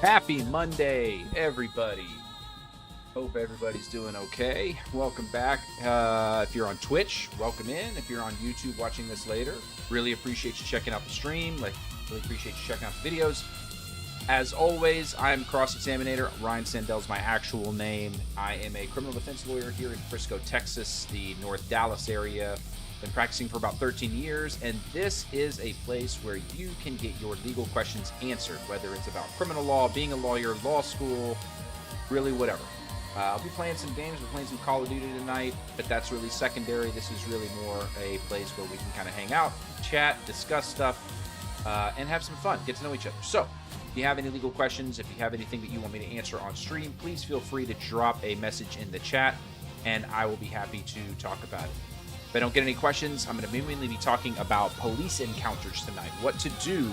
Happy Monday, everybody. Hope everybody's doing okay. Welcome back. If you're on Twitch, welcome in. If you're on YouTube watching this later, really appreciate you checking out the stream. Really appreciate you checking out the videos. As always, I'm Cross Examinator. Ryan Sandell's my actual name. I am a criminal defense lawyer here in Frisco, Texas, the North Dallas area. Been practicing for about 13 years, and this is a place where you can get your legal questions answered, whether it's about criminal law, being a lawyer, law school, really whatever. I'll be playing some games. We're playing some Call of Duty tonight, but that's really secondary. This is really more a place where we can kind of hang out, chat, discuss stuff, and have some fun, get to know each other. So if you have any legal questions, if you have anything that you want me to answer on stream, please feel free to drop a message in the chat, and I will be happy to talk about it. If I don't get any questions, I'm going to mainly be talking about police encounters tonight. What to do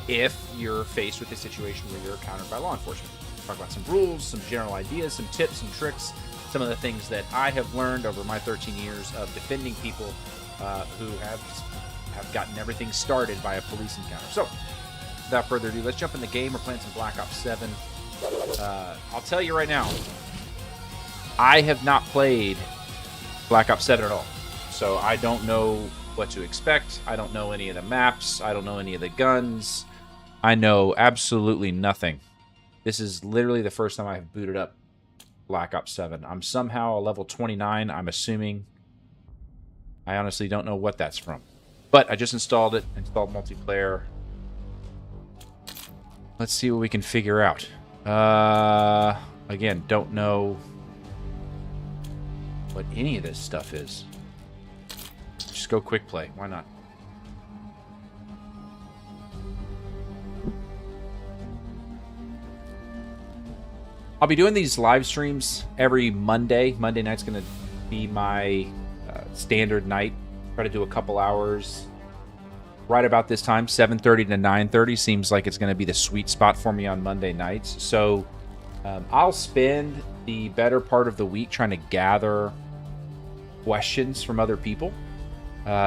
if you're faced with a situation where you're encountered by law enforcement. Talk about some rules, some general ideas, some tips, some tricks, some of the things that I have learned over my 13 years of defending people who have gotten everything started by a police encounter. So, without further ado, let's jump in the game. We're playing some Black Ops 7. I'll tell you right now, I have not played Black Ops 7 at all. So I don't know what to expect. I don't know any of the maps. I don't know any of the guns. I know absolutely nothing. This is literally the first time I've booted up Black Ops 7. I'm somehow a level 29, I'm assuming. I honestly don't know what that's from. But I just installed it, installed multiplayer. Let's see what we can figure out. Again, don't know what any of this stuff is. Just go quick play. Why not? I'll be doing these live streams every Monday. Monday night's going to be my standard night. Try to do a couple hours right about this time. 7:30 to 9:30 seems like it's going to be the sweet spot for me on Monday nights. So I'll spend the better part of the week trying to gather questions from other people.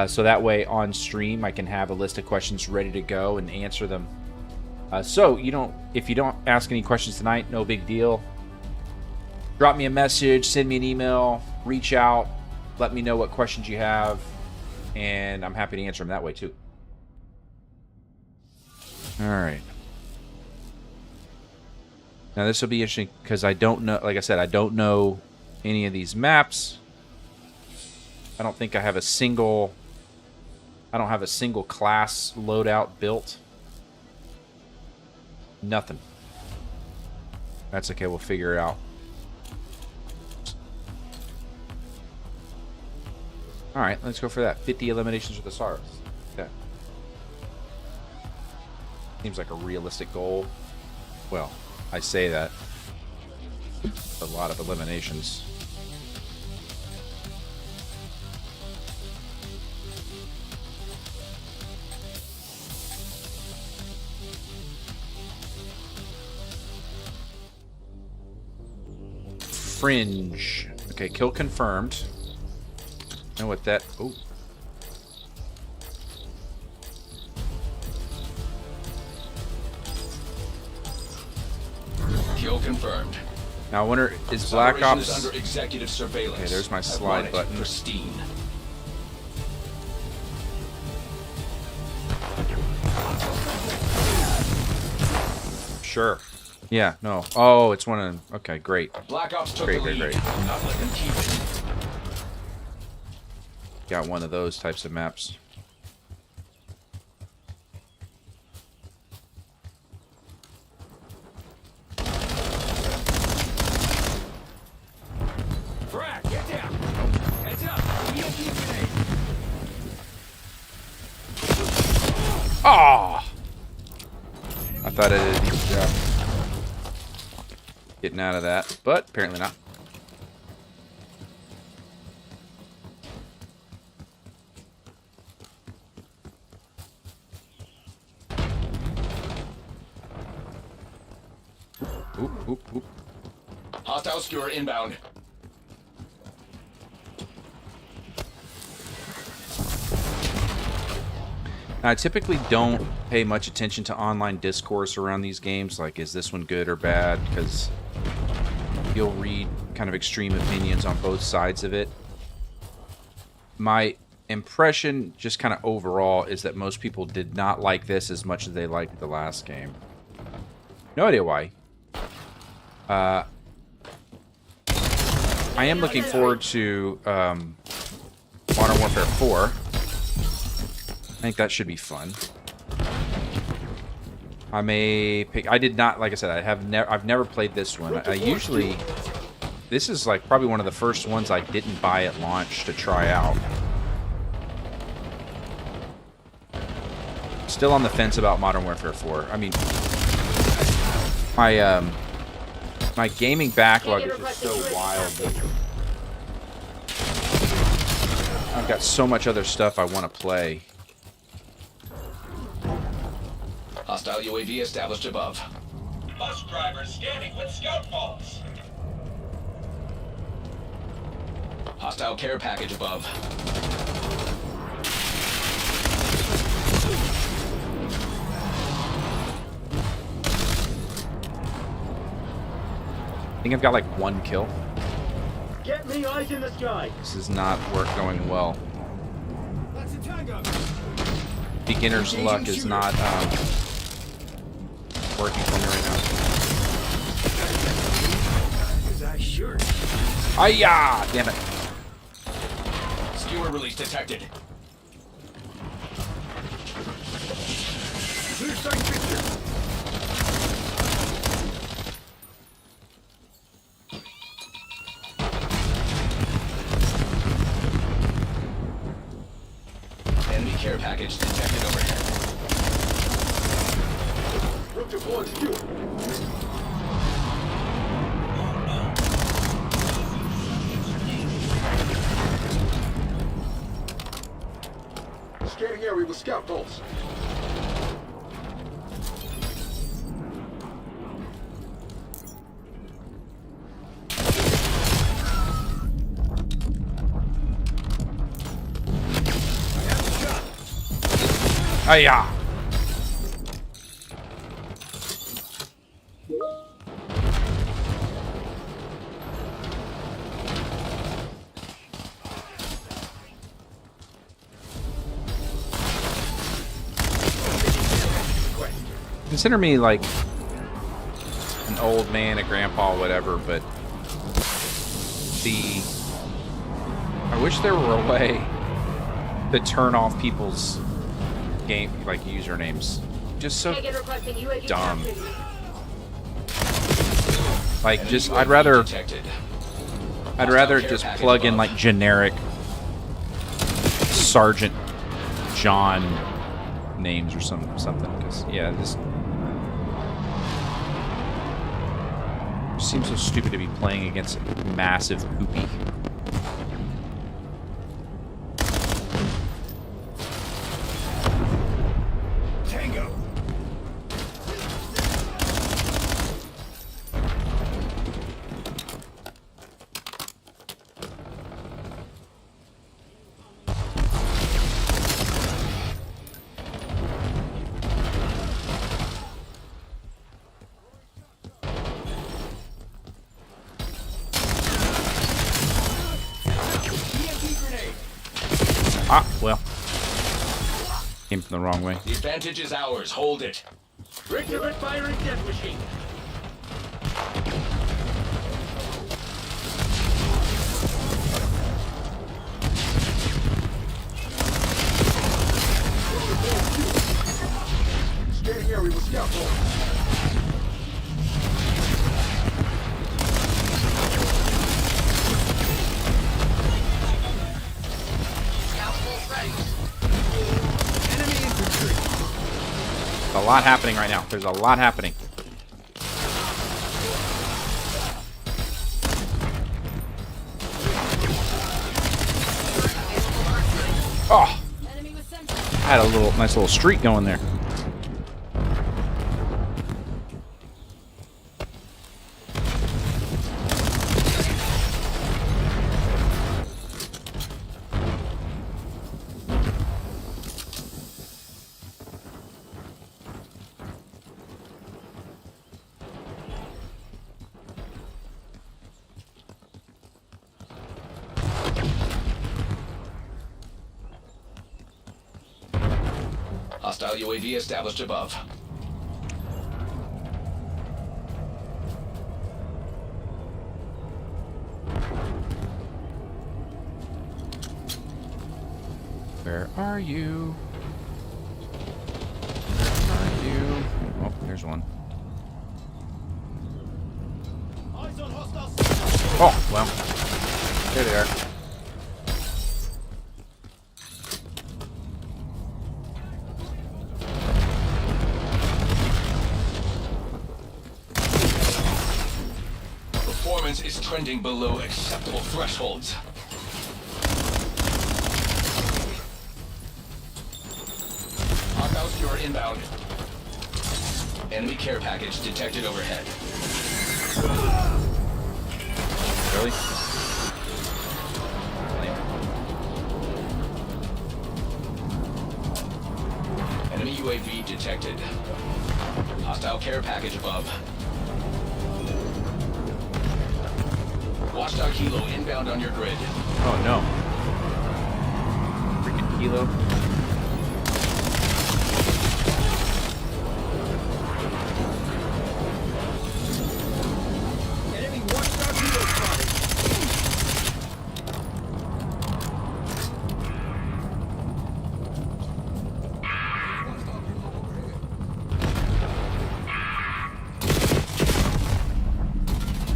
So that way on stream I can have a list of questions ready to go and answer them. So if you don't ask any questions tonight, no big deal. Drop me a message, send me an email, reach out, let me know what questions you have, and I'm happy to answer them that way too. All right. Now this will be interesting because I don't know, like I said, I don't know any of these maps. I don't think I have a single class loadout built. Nothing. That's okay, we'll figure it out. Alright, let's go for that. 50 eliminations with the SARS. Okay. Seems like a realistic goal. Well, I say that. A lot of eliminations. Fringe. Okay, kill confirmed. Know what that... Oh. Kill confirmed. Now I wonder, is Black Ops... Is under executive surveillance. Okay, there's my slide button. Pristine. Sure. Yeah, no. Oh, it's one of them. Okay, great. Black Ops took Great. the lead. Not let them keep it. Got one of those types of maps. Frack, get down. Heads up. EMP grenade. Ah! I thought I did a decent job getting out of that, but apparently not. Oop. Hostile skewer inbound. Now, I typically don't pay much attention to online discourse around these games, like is this one good or bad, because you'll read kind of extreme opinions on both sides of it. My impression, just kind of overall, is that most people did not like this as much as they liked the last game. No idea why. I am looking forward to Modern Warfare 4. I think that should be fun. I may pick. I did not, like I said, I've never played this one. I usually, this is like probably one of the first ones I didn't buy at launch to try out. Still on the fence about Modern Warfare 4. I mean, my gaming backlog is just so wild that I've got so much other stuff I want to play. Hostile UAV established above. Bus driver scanning with scout bolts. Hostile care package above. I think I've got like 1 kill. Get me eyes in the sky. This is not going well. That's a tango. Beginner's luck is not working for me right now. Sure. Hi-ya! Damn it. Skewer release detected. Clear sight picture. Enemy care package detected overhead. Look deployed skewer. Scanning area with scout bolts. Hi-ya! Consider me like an old man, a grandpa, whatever, but I wish there were a way to turn off people's game, like, usernames. Just so dumb. Like, just, I'd rather just plug in, like, generic Sergeant John names or something, because, yeah, this seems so stupid to be playing against massive poopy. Tango. Ah, well. Came from the wrong way. The advantage is ours. Hold it. Regular firing death machine. Scanning area with scout bolts. A lot happening right now. There's a lot happening. Oh! I had a nice little streak going there. Hostile UAV established above. Where are you? Where are you? Oh, there's one. Oh, well. There they are. Performance is trending below acceptable thresholds. Hostile secure inbound. Enemy care package detected overhead. Really? Enemy UAV detected. Hostile care package above. Watchdog Hilo inbound on your grid. Oh no. Freaking Kilo. Enemy Watchdog Hilo spotted.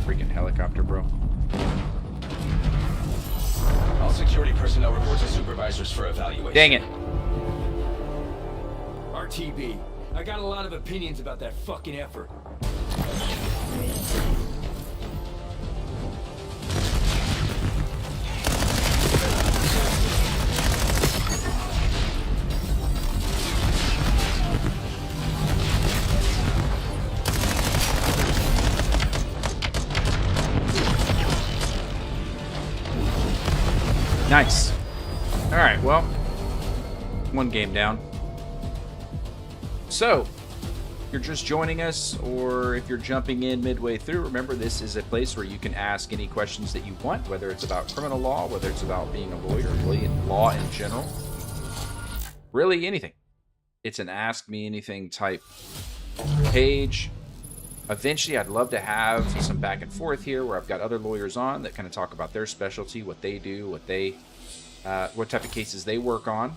Freaking helicopter, bro. All security personnel report to supervisors for evaluation. Dang it. RTB, I got a lot of opinions about that fucking effort. Nice. Alright, well. One game down. So, if you're just joining us, or if you're jumping in midway through, remember this is a place where you can ask any questions that you want, whether it's about criminal law, whether it's about being a lawyer, really law in general. Really anything. It's an Ask Me Anything type page. Eventually, I'd love to have some back and forth here where I've got other lawyers on that kind of talk about their specialty, what they do, what type of cases they work on.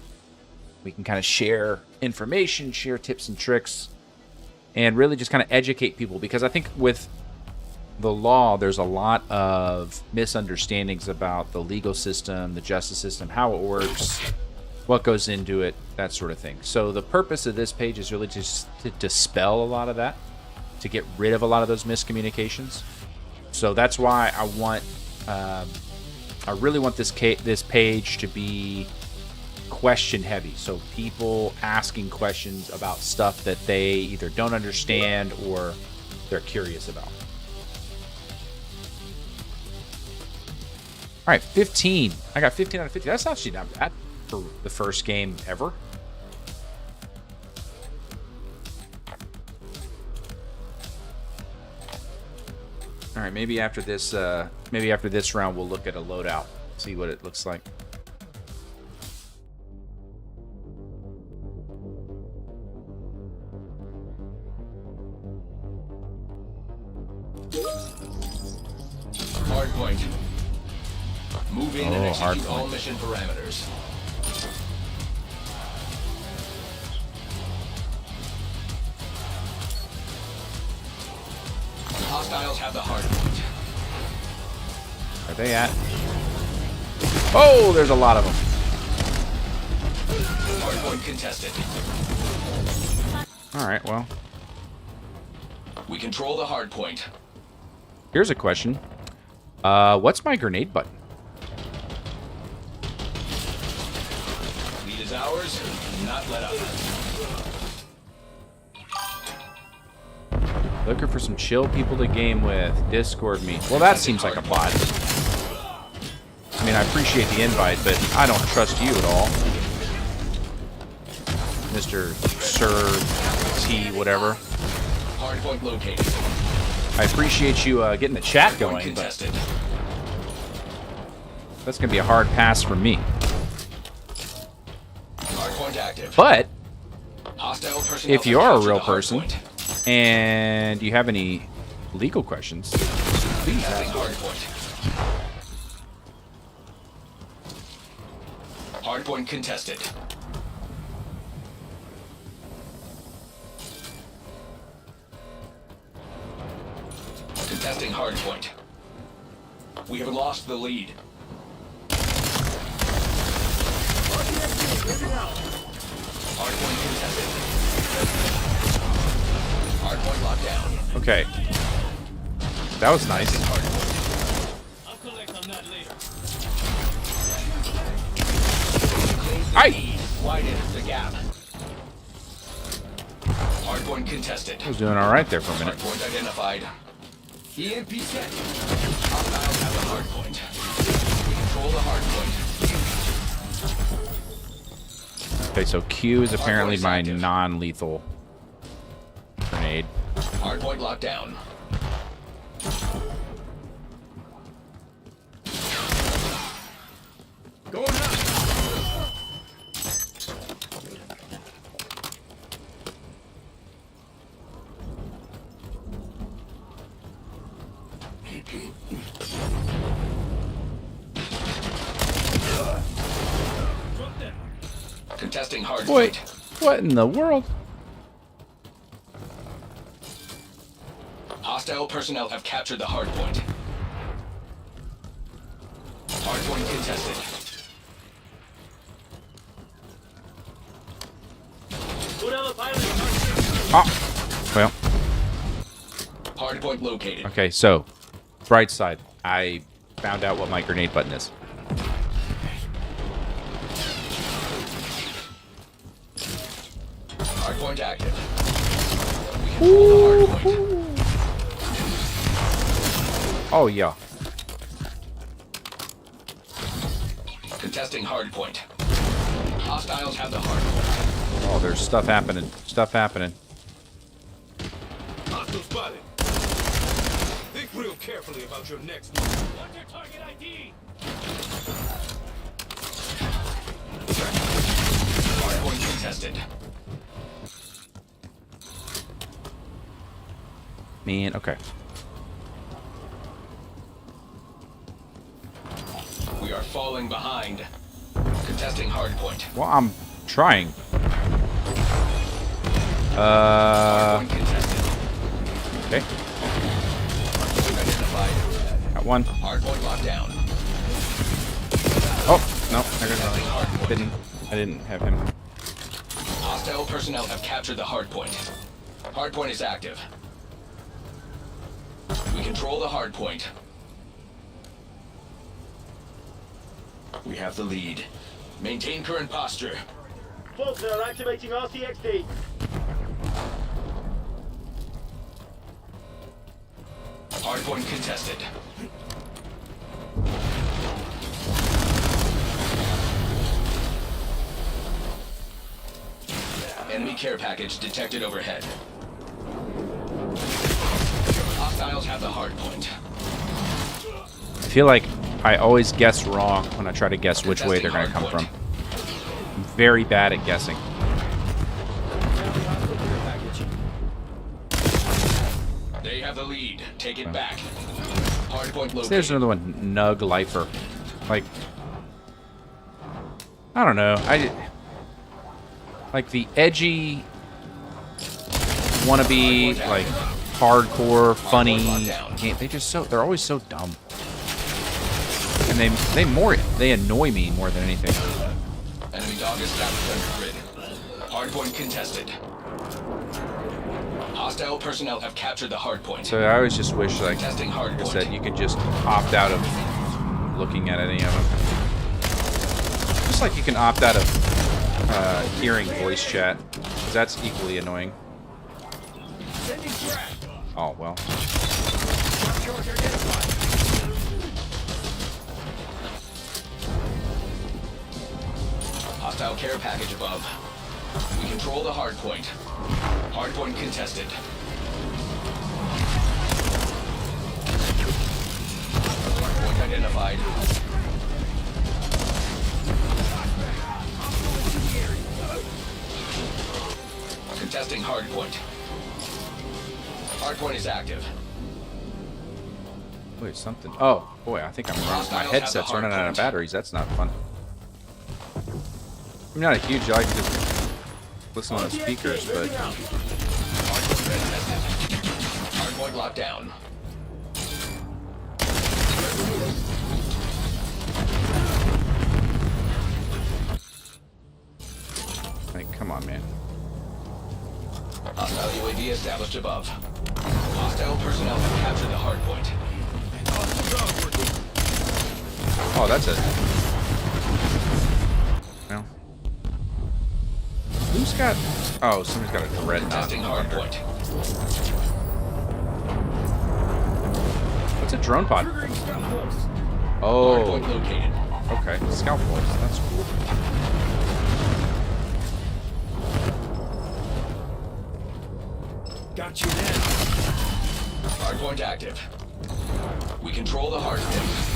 We can kind of share information, share tips and tricks, and really just kind of educate people, because I think with the law, there's a lot of misunderstandings about the legal system, the justice system, how it works, what goes into it, that sort of thing. So the purpose of this page is really just to dispel a lot of that, to get rid of a lot of those miscommunications. So that's why I really want this page to be question heavy. So people asking questions about stuff that they either don't understand or they're curious about. All right, 15. I got 15 out of 50. That's actually not bad for the first game ever. All right, maybe after this round, we'll look at a loadout, see what it looks like. Hardpoint. Move in and execute hardpoint. all mission parameters. Hostiles have the hardpoint. Are they at? Oh, there's a lot of them. Hardpoint contested. All right, well, We control the hardpoint. here's a question. What's my grenade button? Lead is ours. Not let up. Looking for some chill people to game with. Discord me. Well, that seems like a bot. I mean, I appreciate the invite, but I don't trust you at all. Mr. Sir T whatever. Hardpoint located. I appreciate you getting the chat Hardpoint going, but contested. that's going to be a hard pass for me. Hardpoint active. But Hostile personnel if you have are a captured real the hard person point. and you have any legal questions, please ask. Contesting hard point. Hardpoint contested. Contesting hardpoint. We have lost the lead. Hardpoint contested. Hardpoint locked down. Okay. That was nice. Hardpoint. I'll collect on that later. Hi! Widens the gap. Hardpoint contested. I was doing alright there for a minute. Hardpoint identified. EMP set. Hostiles have the hardpoint. We control the hardpoint. Okay, so Q is apparently Hardpoint's my active. non-lethal grenade. Hardpoint locked down. Going up. Drop them. Contesting hardpoint. Wait, what in the world? Hostile personnel have captured the hardpoint. Hardpoint contested. Put out a pilot. Ah! Well, Hardpoint located. okay, so, bright side. I found out what my grenade button is. Hardpoint active. We control the hardpoint. Oh, yeah. Contesting hardpoint. Hostiles have the hardpoint. Oh, there's stuff happening. Stuff happening. Hostile spotted. Think real carefully about your next move. What's your target ID? Hardpoint contested. Man, okay. We are falling behind. Contesting hardpoint. Well, I'm trying. Hardpoint contested. Okay. Hardpoint identified. Got one. Hardpoint locked down. Oh, no. Contesting hardpoint. I didn't have him. Hostile personnel have captured the hardpoint. Hardpoint is active. We control the hardpoint. We have the lead. Maintain current posture. Folks are activating RCXD. Hardpoint contested. Enemy care package detected overhead. Hostiles have the hardpoint. I feel like I always guess wrong when I try to guess which way they're going to come from. I'm very bad at guessing. They have the lead. Take it back. Hardpoint located. There's another one, Nug Lifer. Like, I don't know. Like the edgy, wannabe, like hardcore, funny game. They're always so dumb. And they annoy me more than anything. Enemy dog established under grid. Hardpoint contested. Hostile personnel have captured the hardpoint. So I always just wish, like Contesting I hardpoint. said, you could just opt out of looking at any of them. Just like you can opt out of hearing voice chat, because that's equally annoying. Sending frag. Oh, well. Charger identified. Hostile care package above. We control the hardpoint. Hardpoint contested. Hardpoint identified. Contesting hardpoint. Hardpoint is active. Wait, something. Oh, boy, I think I'm running. My headset's running out of batteries. That's not fun. I'm not a huge like to listen on the speakers, but Hardpoint locked down. like, come on, man. Hostile UAV established above. Hostile personnel have captured the hardpoint. Oh, that's it. Well, who's got? Oh, somebody's got a dreadnought. Contesting hardpoint. What's a drone pod? Hardpoint Oh, located. okay. Scout force. That's cool. Got you now. Hardpoint active. We control the hardpoint.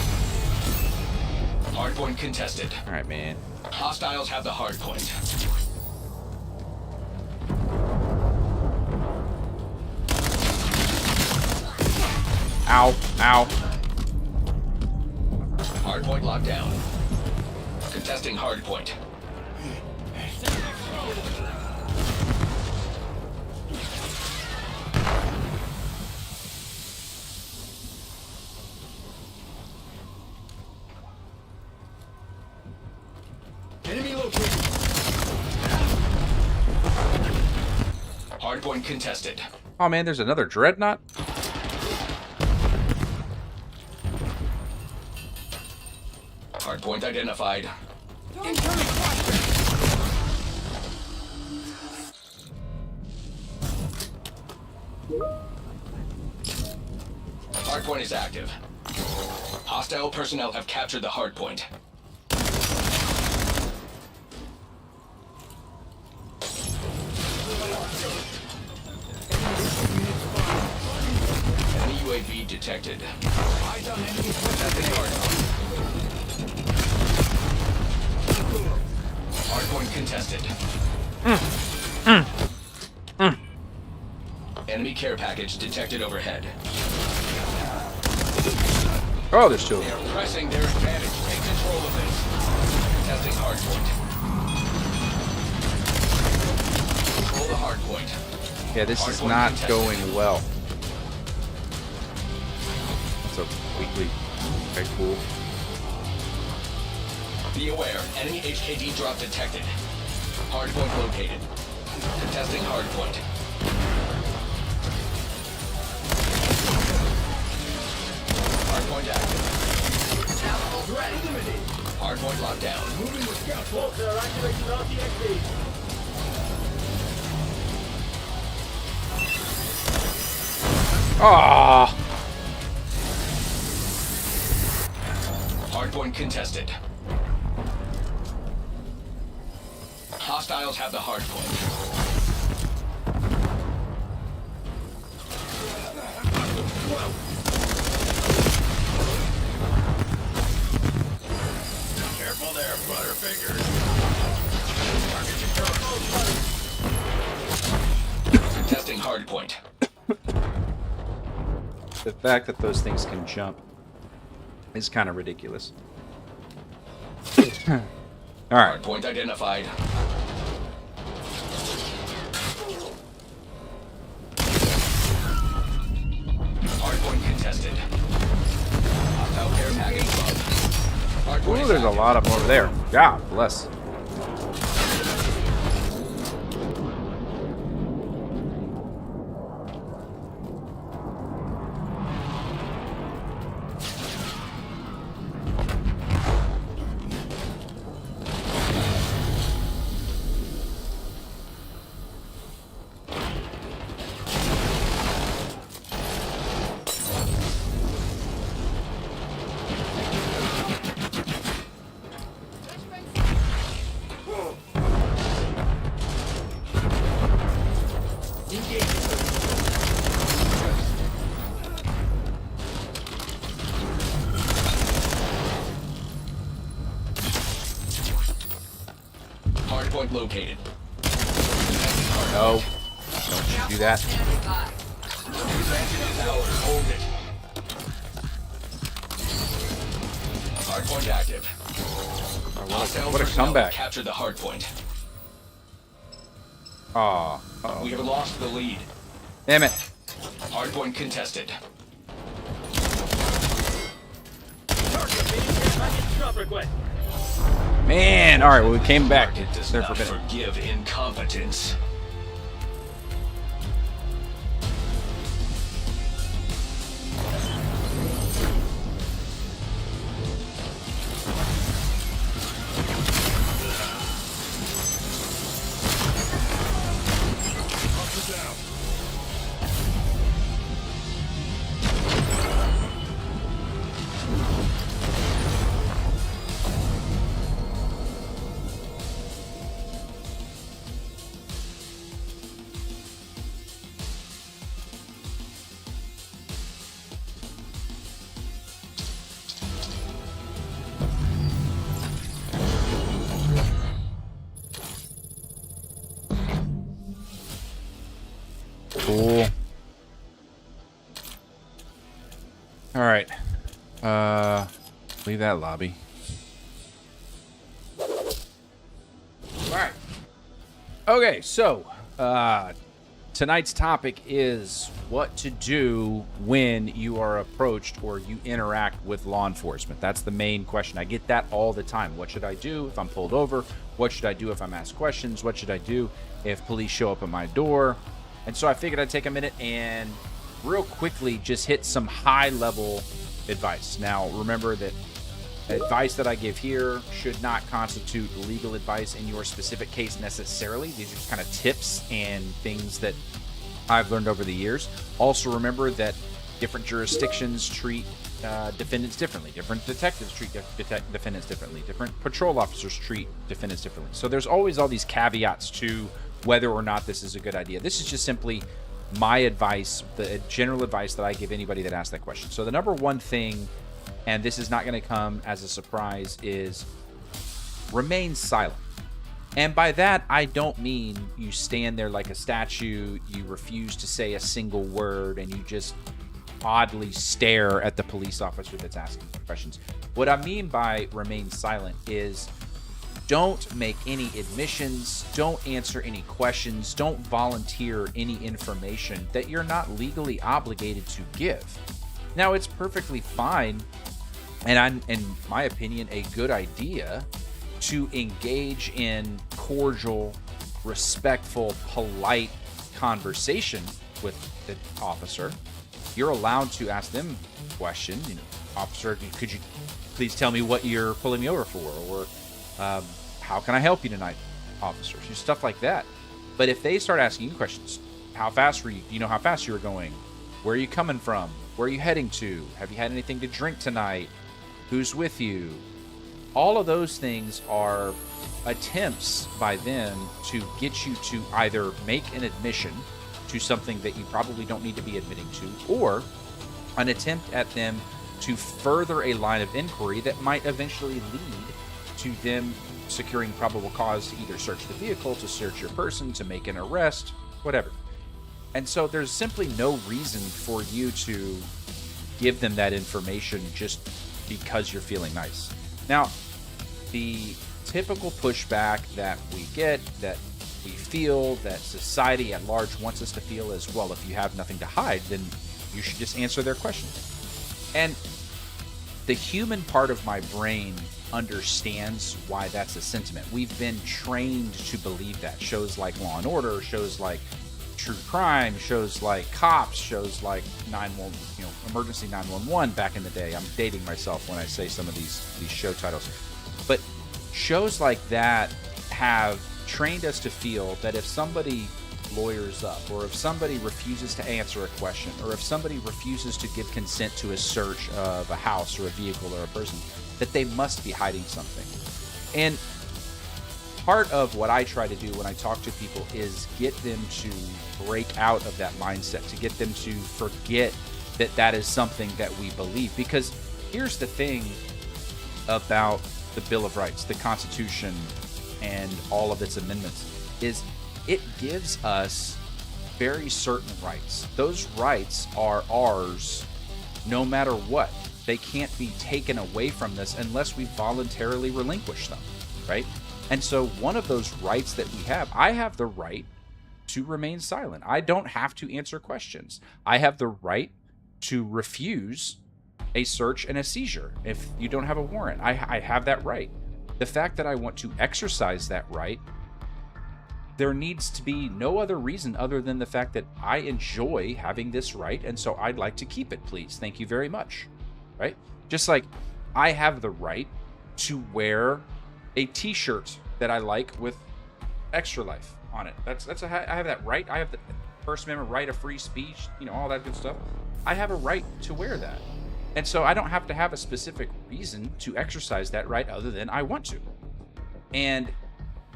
Hardpoint contested. All right, man. Hostiles have the hardpoint. Ow! Ow! Hardpoint locked down. Contesting hardpoint. Enemy located. Hardpoint contested. Oh man, there's another dreadnought. Hardpoint identified. Hardpoint is active. Hostile personnel have captured the hardpoint. Enemy UAV detected. Eyes on enemy. Contesting hardpoint. Hardpoint contested. Enemy care package detected overhead. Oh, there's two of They them. are pressing their advantage. Take control of this. Contesting hardpoint. Control the hardpoint. Yeah, this is Hardpoint not contested. going well. That's a weekly. Okay, cool. Be aware, enemy HKD drop detected. Hardpoint located. Contesting hardpoint. Hardpoint active. Hardpoint locked down. Moving with scout force. They're activating RTXD. Ah! Hardpoint contested. Hostiles have the hardpoint. Careful there, Butterfingers. Contesting hardpoint. The fact that those things can jump is kind of ridiculous. All right. Hardpoint identified. Hardpoint contested. Hostile care package above. Hardpoint Ooh, is there's a active. lot of them over there. God bless. Hardpoint located. Contesting No. Don't you do that. Advantage is ours. Hold it. Hardpoint active. What a comeback. Capture the hardpoint. Aw. We have lost the lead. Damn it. Hardpoint contested. Man. All right, well, we came back. It does They're not forbidden. forgive incompetence. Cool. All right. Leave that lobby. All right. Okay, so tonight's topic is what to do when you are approached or you interact with law enforcement. That's the main question. I get that all the time. What should I do if I'm pulled over? What should I do if I'm asked questions? What should I do if police show up at my door? And so I figured I'd take a minute and real quickly just hit some high-level advice. Now, remember that advice that I give here should not constitute legal advice in your specific case necessarily. These are just kind of tips and things that I've learned over the years. Also, remember that different jurisdictions treat defendants differently. Different detectives treat defendants differently. Different patrol officers treat defendants differently. So there's always all these caveats to whether or not this is a good idea. This is just simply my advice, the general advice that I give anybody that asks that question. So the number one thing, and this is not going to come as a surprise, is remain silent. And by that, I don't mean you stand there like a statue, you refuse to say a single word, and you just oddly stare at the police officer that's asking questions. What I mean by remain silent is don't make any admissions, don't answer any questions, don't volunteer any information that you're not legally obligated to give. Now, it's perfectly fine, and in my opinion, a good idea to engage in cordial, respectful, polite conversation with the officer. You're allowed to ask them questions. You know, officer, could you please tell me what you're pulling me over for? Or how can I help you tonight, officer? Stuff like that. But if they start asking you questions, how fast were you? Do you know how fast you were going? Where are you coming from? Where are you heading to? Have you had anything to drink tonight? Who's with you? All of those things are attempts by them to get you to either make an admission to something that you probably don't need to be admitting to, or an attempt at them to further a line of inquiry that might eventually lead to them securing probable cause to either search the vehicle, to search your person, to make an arrest, whatever. And so there's simply no reason for you to give them that information just because you're feeling nice. Now, the typical pushback that we get, that we feel, that society at large wants us to feel is, well, if you have nothing to hide, then you should just answer their questions. And the human part of my brain understands why that's a sentiment. We've been trained to believe that. Shows like Law and Order, shows like True Crime, shows like Cops, shows like Emergency 911 back in the day. I'm dating myself when I say some of these show titles. But shows like that have trained us to feel that if somebody lawyers up, or if somebody refuses to answer a question, or if somebody refuses to give consent to a search of a house or a vehicle or a person, that they must be hiding something. And part of what I try to do when I talk to people is get them to break out of that mindset, to get them to forget that that is something that we believe. Because here's the thing about the Bill of Rights, the Constitution, and all of its amendments, is it gives us very certain rights. Those rights are ours no matter what. They can't be taken away from us unless we voluntarily relinquish them, right? And so one of those rights that we have, I have the right to remain silent. I don't have to answer questions. I have the right to refuse a search and a seizure if you don't have a warrant. I have that right. The fact that I want to exercise that right, there needs to be no other reason other than the fact that I enjoy having this right, and so I'd like to keep it, please. Thank you very much. Right? Just like I have the right to wear a t-shirt that I like with Extra Life on it. I have that right. I have the First Amendment right of free speech, all that good stuff. I have a right to wear that. And so I don't have to have a specific reason to exercise that right other than I want to. And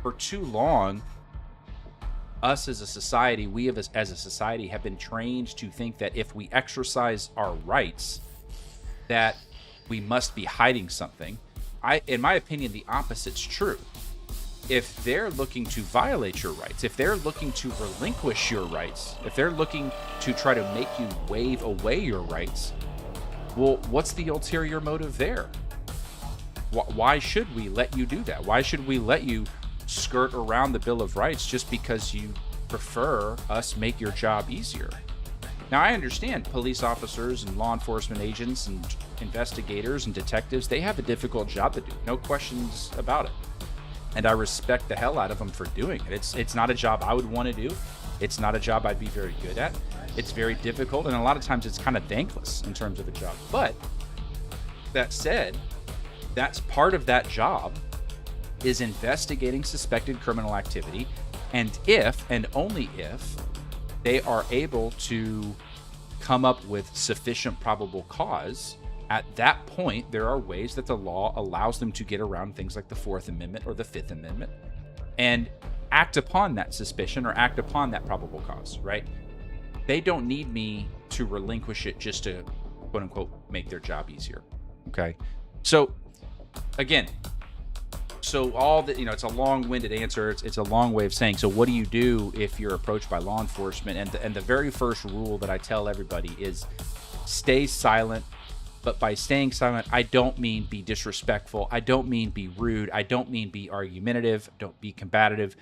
for too long, us as a society, we as a society have been trained to think that if we exercise our rights, that we must be hiding something. In my opinion, the opposite's true. If they're looking to violate your rights, if they're looking to relinquish your rights, if they're looking to try to make you wave away your rights, well, what's the ulterior motive there? Why should we let you do that? Why should we let you skirt around the Bill of Rights just because you prefer us make your job easier? Now, I understand police officers and law enforcement agents and investigators and detectives, they have a difficult job to do. No questions about it. And I respect the hell out of them for doing it. It's not a job I would want to do. It's not a job I'd be very good at. It's very difficult, and a lot of times it's kind of thankless in terms of a job. But that said, that's part of that job is investigating suspected criminal activity. And if, and only if, they are able to come up with sufficient probable cause, at that point, there are ways that the law allows them to get around things like the Fourth Amendment or the Fifth Amendment and act upon that suspicion or act upon that probable cause, right? They don't need me to relinquish it just to, quote unquote, make their job easier. Okay. So again, all that, it's a long-winded answer. It's a long way of saying, so what do you do if you're approached by law enforcement? And the very first rule that I tell everybody is stay silent. But by staying silent, I don't mean be disrespectful. I don't mean be rude. I don't mean be argumentative. Don't be combative.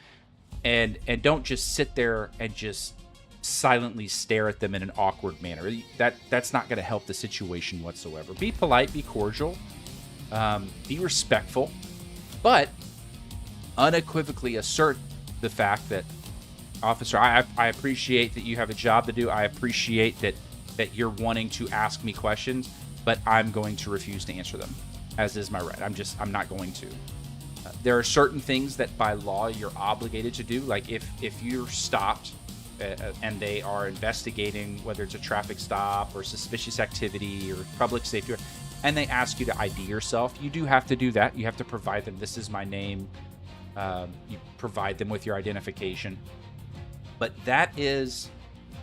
And don't just sit there and just silently stare at them in an awkward manner. That's not going to help the situation whatsoever. Be polite, be cordial, be respectful, but unequivocally assert the fact that, officer, I appreciate that you have a job to do. I appreciate that you're wanting to ask me questions, but I'm going to refuse to answer them, as is my right. I'm not going to. There are certain things that by law you're obligated to do. Like if you're stopped and they are investigating whether it's a traffic stop or suspicious activity or public safety, and they ask you to ID yourself, you do have to do that. You have to provide them, this is my name. You provide them with your identification. But that is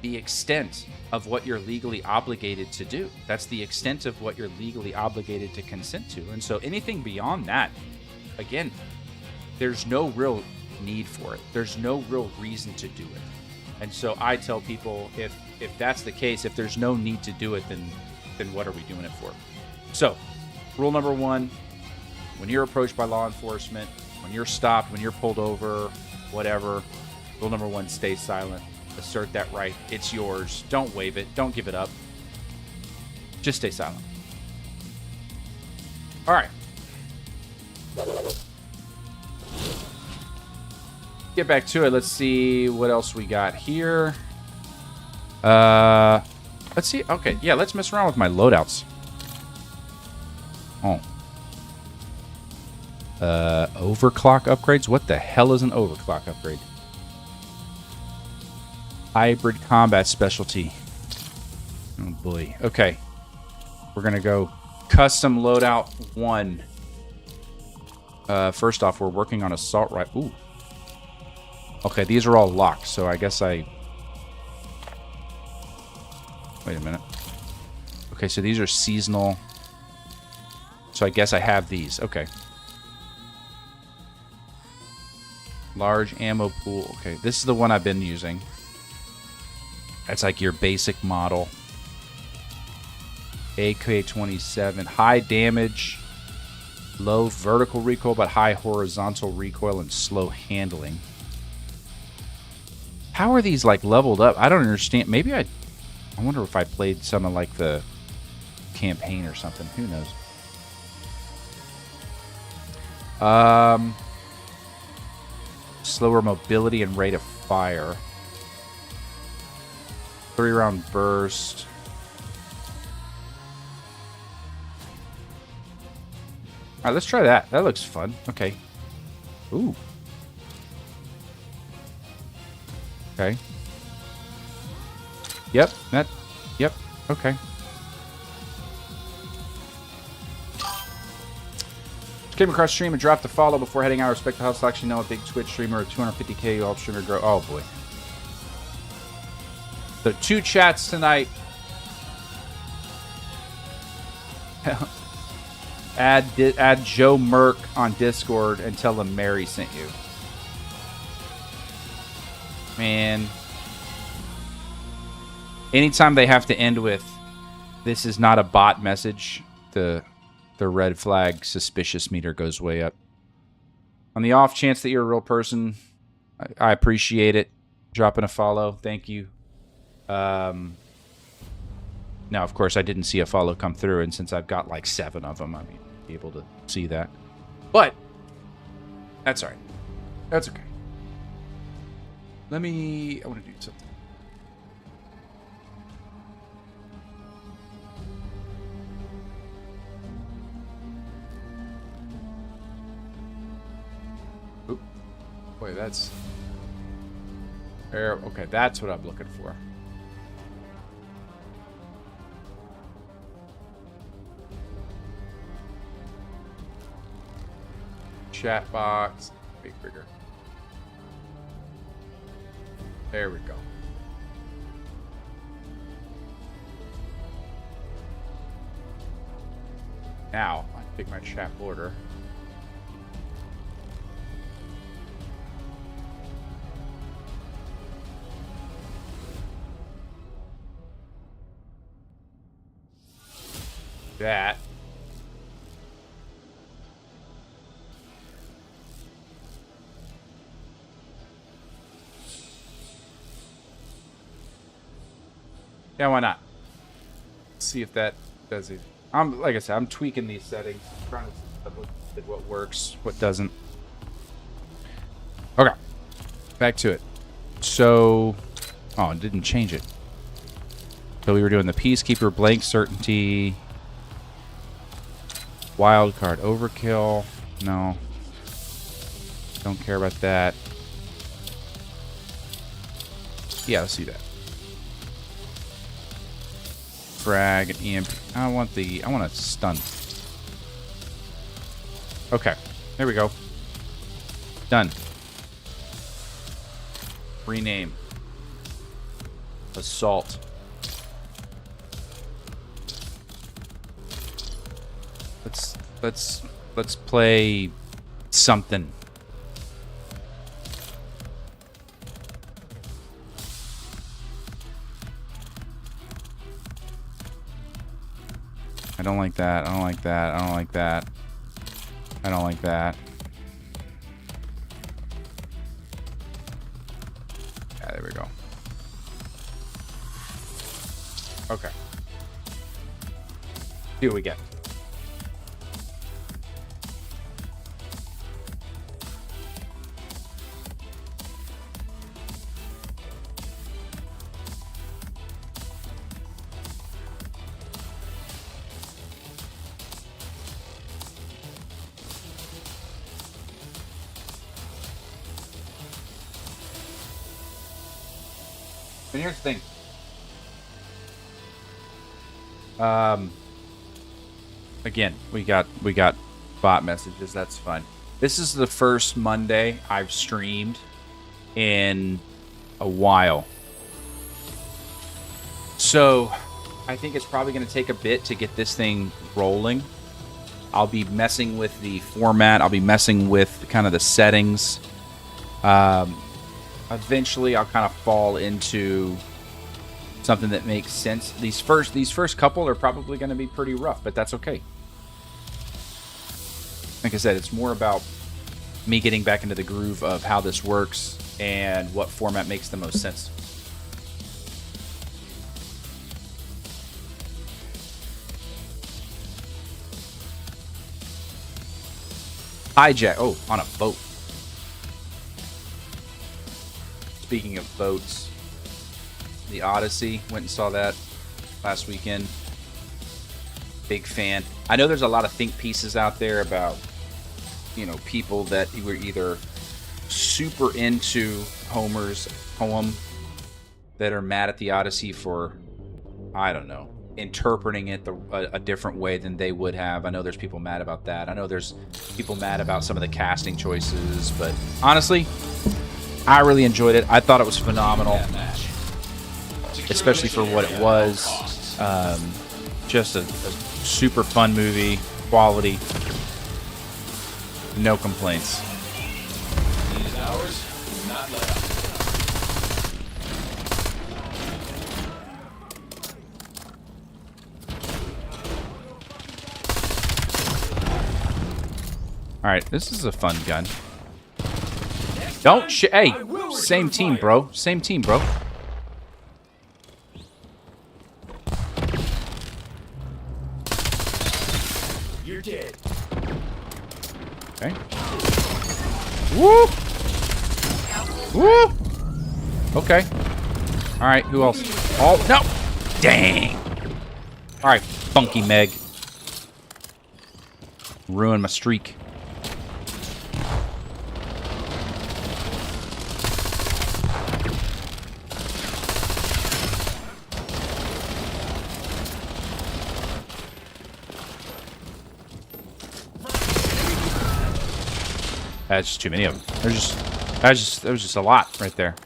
the extent of what you're legally obligated to do. That's the extent of what you're legally obligated to consent to. And so anything beyond that, again, there's no real need for it. There's no real reason to do it. And so I tell people, if that's the case, if there's no need to do it, then what are we doing it for? So, rule number one, when you're approached by law enforcement, when you're stopped, when you're pulled over, whatever, rule number one, stay silent. Assert that right. It's yours. Don't waive it. Don't give it up. Just stay silent. All right. Get back to it. Let's see what else we got here. Let's see. Okay, yeah, let's mess around with my loadouts. Oh. Overclock upgrades? What the hell is an overclock upgrade? Hybrid combat specialty. Oh boy. Okay. We're going to go custom loadout 1. First off, we're working on assault rifle. Ooh. Okay, these are all locked, so I guess I... Wait a minute. Okay, so these are seasonal. So I guess I have these. Okay. Large ammo pool. Okay, this is the one I've been using. That's like your basic model. AK-27. High damage. Low vertical recoil, but high horizontal recoil and slow handling. How are these like leveled up? I don't understand. Maybe I wonder if I played some of like the campaign or something. Who knows? Slower mobility and rate of fire. 3-round burst. All right, let's try that. That looks fun. Okay. Ooh. Okay. Yep. Yep. Okay. Came across stream and dropped a follow before heading out. Respect the house. Actually, know a big Twitch streamer, 250K all streamer grow. Oh boy. So 2 chats tonight. Add Joe Merck on Discord and tell him Mary sent you. Man. Anytime they have to end with, this is not a bot message, the red flag suspicious meter goes way up. On the off chance that you're a real person, I appreciate it. Dropping a follow. Thank you. Now, of course, I didn't see a follow come through, and since I've got like 7 of them, I'll be able to see that. But that's all right. That's okay. I want to do something. Oop. Boy, that's... Okay, that's what I'm looking for. Chat box. Bigger. There we go. Now, I pick my chat border. That. Yeah, why not? See if that does it. Like I said, I'm tweaking these settings, trying to look at what works, what doesn't. Okay, back to it. So, oh, it didn't change it. So we were doing the Peacekeeper, blank certainty, wild card, overkill. No, don't care about that. Yeah, let's see that. Frag and EMP. I want a stun. Okay, there we go. Done. Rename. Assault. Let's play something. I don't like that. I don't like that. I don't like that. I don't like that. Yeah, there we go. Okay. See what we get. And here's the thing. Again, we got bot messages. That's fine. This is the first Monday I've streamed in a while. So I think it's probably going to take a bit to get this thing rolling. I'll be messing with the format. I'll be messing with kind of the settings. Eventually, I'll kind of fall into something that makes sense. These first couple are probably going to be pretty rough, but that's okay. Like I said, it's more about me getting back into the groove of how this works and what format makes the most sense. Hijack. Oh, on a boat. Speaking of boats, the Odyssey, went and saw that last weekend. Big fan. I know there's a lot of think pieces out there about, you know, people that were either super into Homer's poem that are mad at the Odyssey for, I don't know, interpreting it a different way than they would have. I know there's people mad about that. I know there's people mad about some of the casting choices, but honestly, I really enjoyed it. I thought it was phenomenal, especially for what it was. Just a super fun movie, quality, no complaints. These hours, not let up. All right, this is a fun gun. Don't hey, same team, bro. Same team, bro. You're dead. Okay. Woo! Woo! Okay. All right, who else? Oh, no! Dang! All right, Funky Meg. Ruin my streak. That's just too many of them. That was just a lot right there.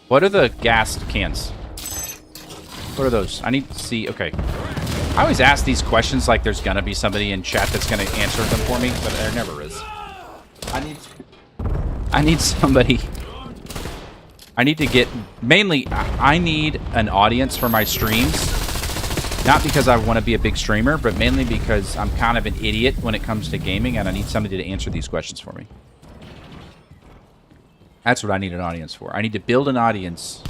What are the gas cans? What are those? I need to see. Okay. I always ask these questions like there's gonna be somebody in chat that's gonna answer them for me, but there never is. I need somebody. I need to get... Mainly, I need an audience for my streams. Not because I want to be a big streamer, but mainly because I'm kind of an idiot when it comes to gaming, and I need somebody to answer these questions for me. That's what I need an audience for. I need to build an audience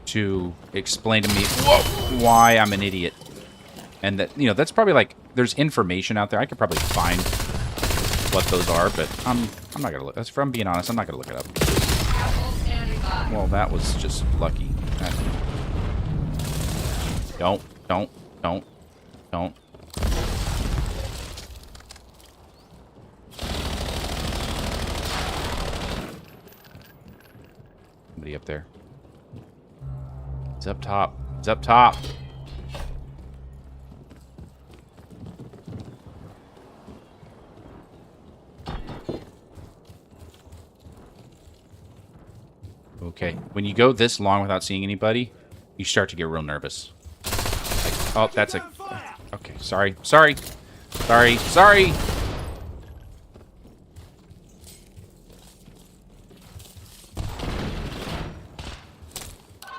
to explain to me why I'm an idiot. And that, you know, that's probably like... There's information out there. I could probably find what those are, but I'm not gonna look. That's if I'm being honest, I'm not gonna look it up. Well, that was just lucky. Don't. Somebody up there. It's up top. It's up top. Okay, when you go this long without seeing anybody, you start to get real nervous. Like, oh, that's a... Okay, sorry.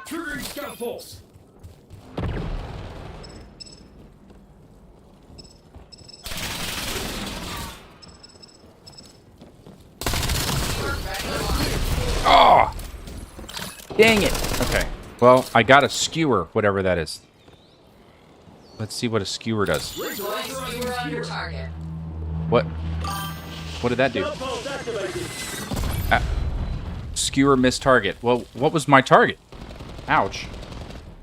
Triggering scout pulse. Oh! Dang it. Okay. Well, I got a skewer, whatever that is. Let's see what a skewer does. Skewer on your target. What? What did that do? Skewer missed target. Well, what was my target? Ouch.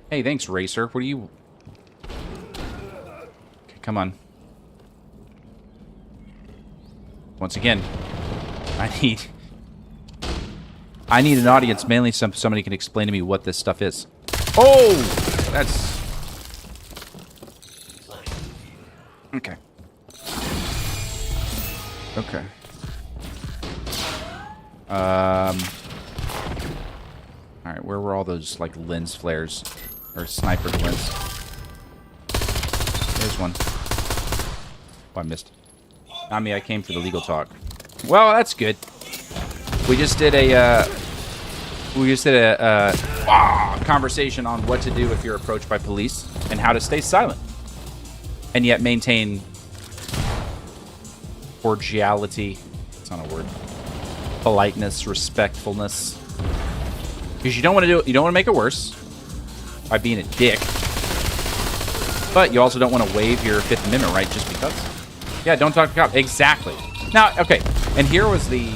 Hey, thanks, Racer. What are you... Okay, come on. Once again, I need an audience, mainly somebody can explain to me what this stuff is. Oh! That's... Okay. Okay. All right, where were all those like lens flares or sniper glints? There's one. Oh, I missed. Not me. I came for the legal talk. Well, that's good. We just did a conversation on what to do if you're approached by police and how to stay silent and yet maintain cordiality. It's not a word. Politeness, respectfulness. Because you don't want to do it. You don't want to make it worse by being a dick. But you also don't want to waive your Fifth Amendment right just because. Yeah, don't talk to cops. Exactly. Now, okay. And here was the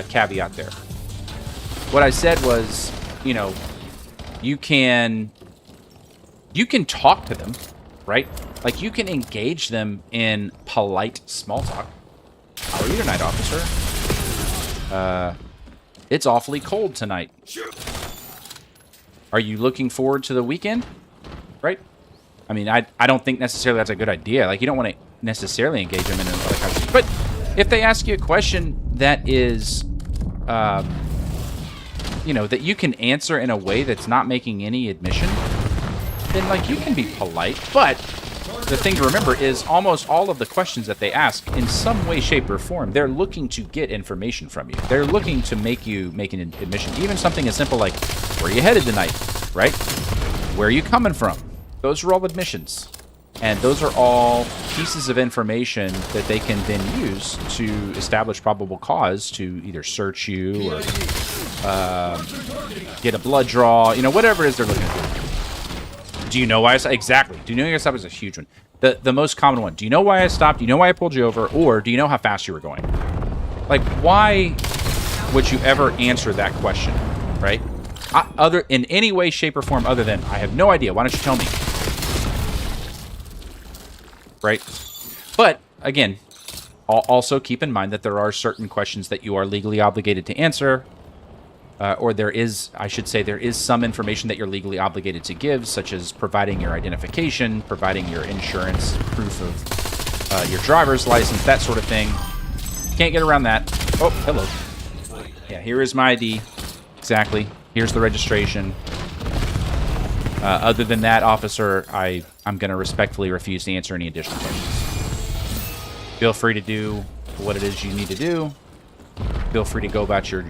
caveat there. What I said was, you know, you can talk to them, right? Like, you can engage them in polite small talk. How are you tonight, officer? It's awfully cold tonight. Are you looking forward to the weekend? Right? I mean, I don't think necessarily that's a good idea. Like, you don't want to necessarily engage them in other conversation. But if they ask you a question that is, you know, that you can answer in a way that's not making any admission, then, like, you can be polite. But the thing to remember is almost all of the questions that they ask, in some way, shape, or form, they're looking to get information from you. They're looking to make you make an admission. Even something as simple like, where are you headed tonight, right? Where are you coming from? Those are all admissions. And those are all pieces of information that they can then use to establish probable cause to either search you or get a blood draw, you know, whatever it is they're looking at. Do you know why I stopped? Exactly. Do you know why I stopped is a huge one. The most common one. Do you know why I stopped? Do you know why I pulled you over? Or do you know how fast you were going? Like, why would you ever answer that question, right? Other in any way, shape, or form other than, I have no idea. Why don't you tell me? Right? But, again, also keep in mind that there are certain questions that you are legally obligated to answer. Or there is, I should say, there is some information that you're legally obligated to give, such as providing your identification, providing your insurance, proof of your driver's license, that sort of thing. Can't get around that. Oh, hello. Yeah, here is my ID. Exactly. Here's the registration. Other than that, officer, I'm going to respectfully refuse to answer any additional questions. Feel free to do what it is you need to do. Feel free to go about your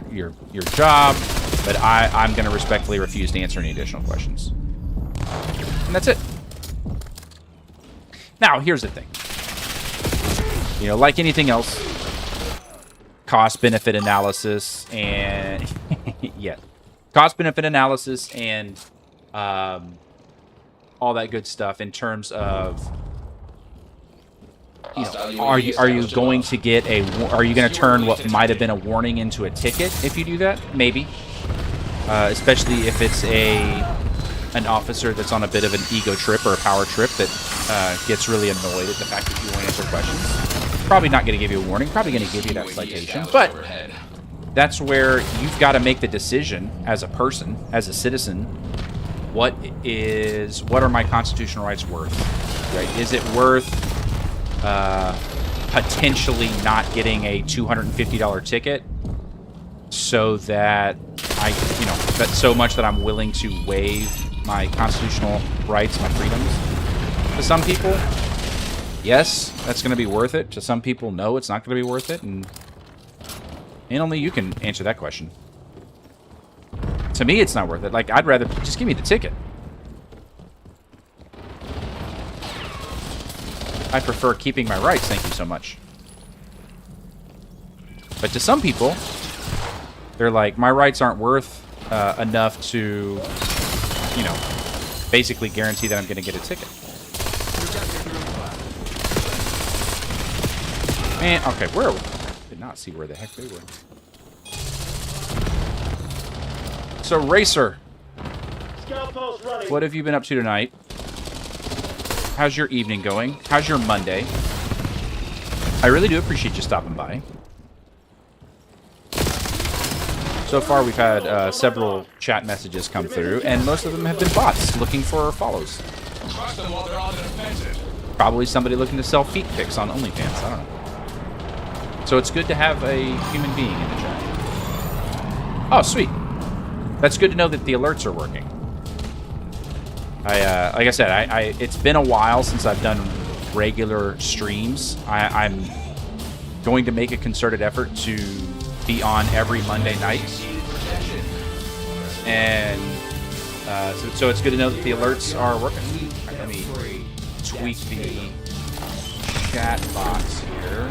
job, but I'm going to respectfully refuse to answer any additional questions. And that's it. Now, here's the thing. You know, like anything else, cost-benefit analysis and... yeah. Cost-benefit analysis and all that good stuff in terms of... You know, are you going to get are you going to turn what might have been a warning into a ticket if you do that? Maybe. Especially if it's an officer that's on a bit of an ego trip or a power trip that gets really annoyed at the fact that you won't answer questions. Probably not going to give you a warning. Probably going to give you that citation. But that's where you've got to make the decision as a person, as a citizen. What are my constitutional rights worth? Right? Is it worth potentially not getting a $250 ticket so that that's so much that I'm willing to waive my constitutional rights, my freedoms? To some people, yes, that's going to be worth it. To some people, no, it's not going to be worth it. And only you can answer that question. To me, it's not worth it. Like, I'd rather just give me the ticket. I prefer keeping my rights, thank you so much. But to some people, they're like, my rights aren't worth enough to, you know, basically guarantee that I'm going to get a ticket. Man, okay, where are we? I did not see where the heck they were. So, Racer, what have you been up to tonight? How's your evening going? How's your Monday? I really do appreciate you stopping by. So far, we've had several chat messages come through, and most of them have been bots looking for follows. Probably somebody looking to sell feet pics on OnlyFans. I don't know. So it's good to have a human being in the chat. Oh, sweet. That's good to know that the alerts are working. Like I said, it's been a while since I've done regular streams. I'm going to make a concerted effort to be on every Monday night. And so it's good to know that the alerts are working. All right, let me tweak the chat box here.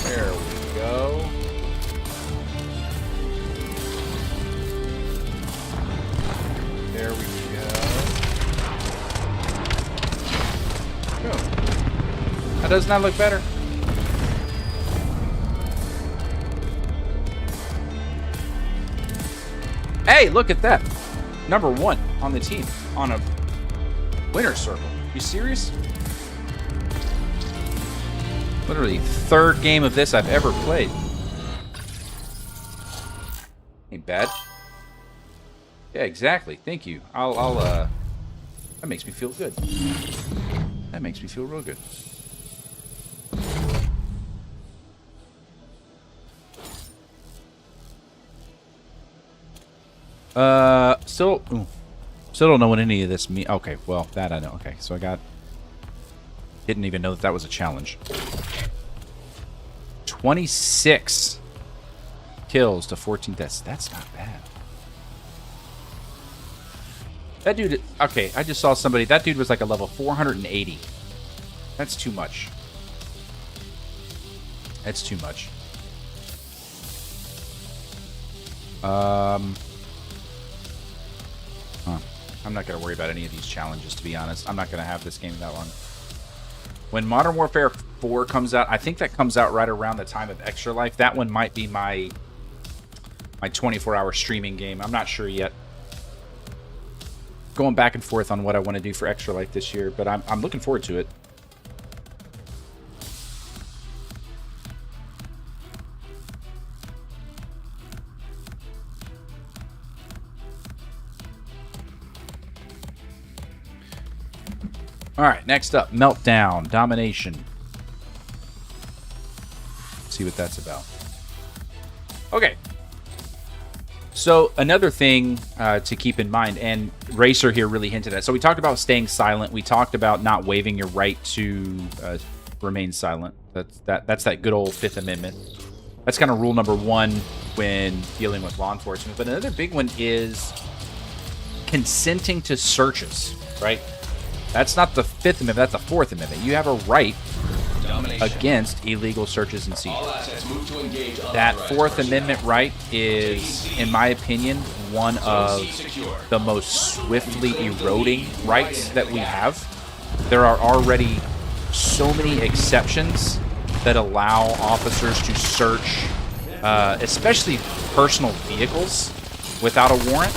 There we go. There we go. Oh. That does not look better. Hey, look at that. Number 1 on the team on a winner's circle. You serious? Literally, 3rd game of this I've ever played. Ain't bad. Yeah, exactly. Thank you. That makes me feel good. That makes me feel real good. Still don't know what any of this means. Okay, well, that I know. Okay, so didn't even know that was a challenge. 26 kills to 14 deaths. That's not bad. That dude... Okay, I just saw somebody... That dude was like a level 480. That's too much. That's too much. I'm not going to worry about any of these challenges, to be honest. I'm not going to have this game that long. When Modern Warfare 4 comes out, I think that comes out right around the time of Extra Life. That one might be my 24-hour streaming game. I'm not sure yet. Going back and forth on what I want to do for Extra Life this year, but I'm looking forward to it. All right, next up, Meltdown, Domination. Let's see what that's about. Okay. So another thing to keep in mind, and Racer here really hinted at. So we talked about staying silent. We talked about not waiving your right to remain silent. That's that good old Fifth Amendment. That's kind of rule number 1 when dealing with law enforcement. But another big one is consenting to searches, right? That's not the Fifth Amendment, that's the Fourth Amendment. You have a right against illegal searches and seizures. That Fourth Amendment right is, in my opinion, one of the most swiftly eroding rights that we have. There are already so many exceptions that allow officers to search, especially personal vehicles, without a warrant,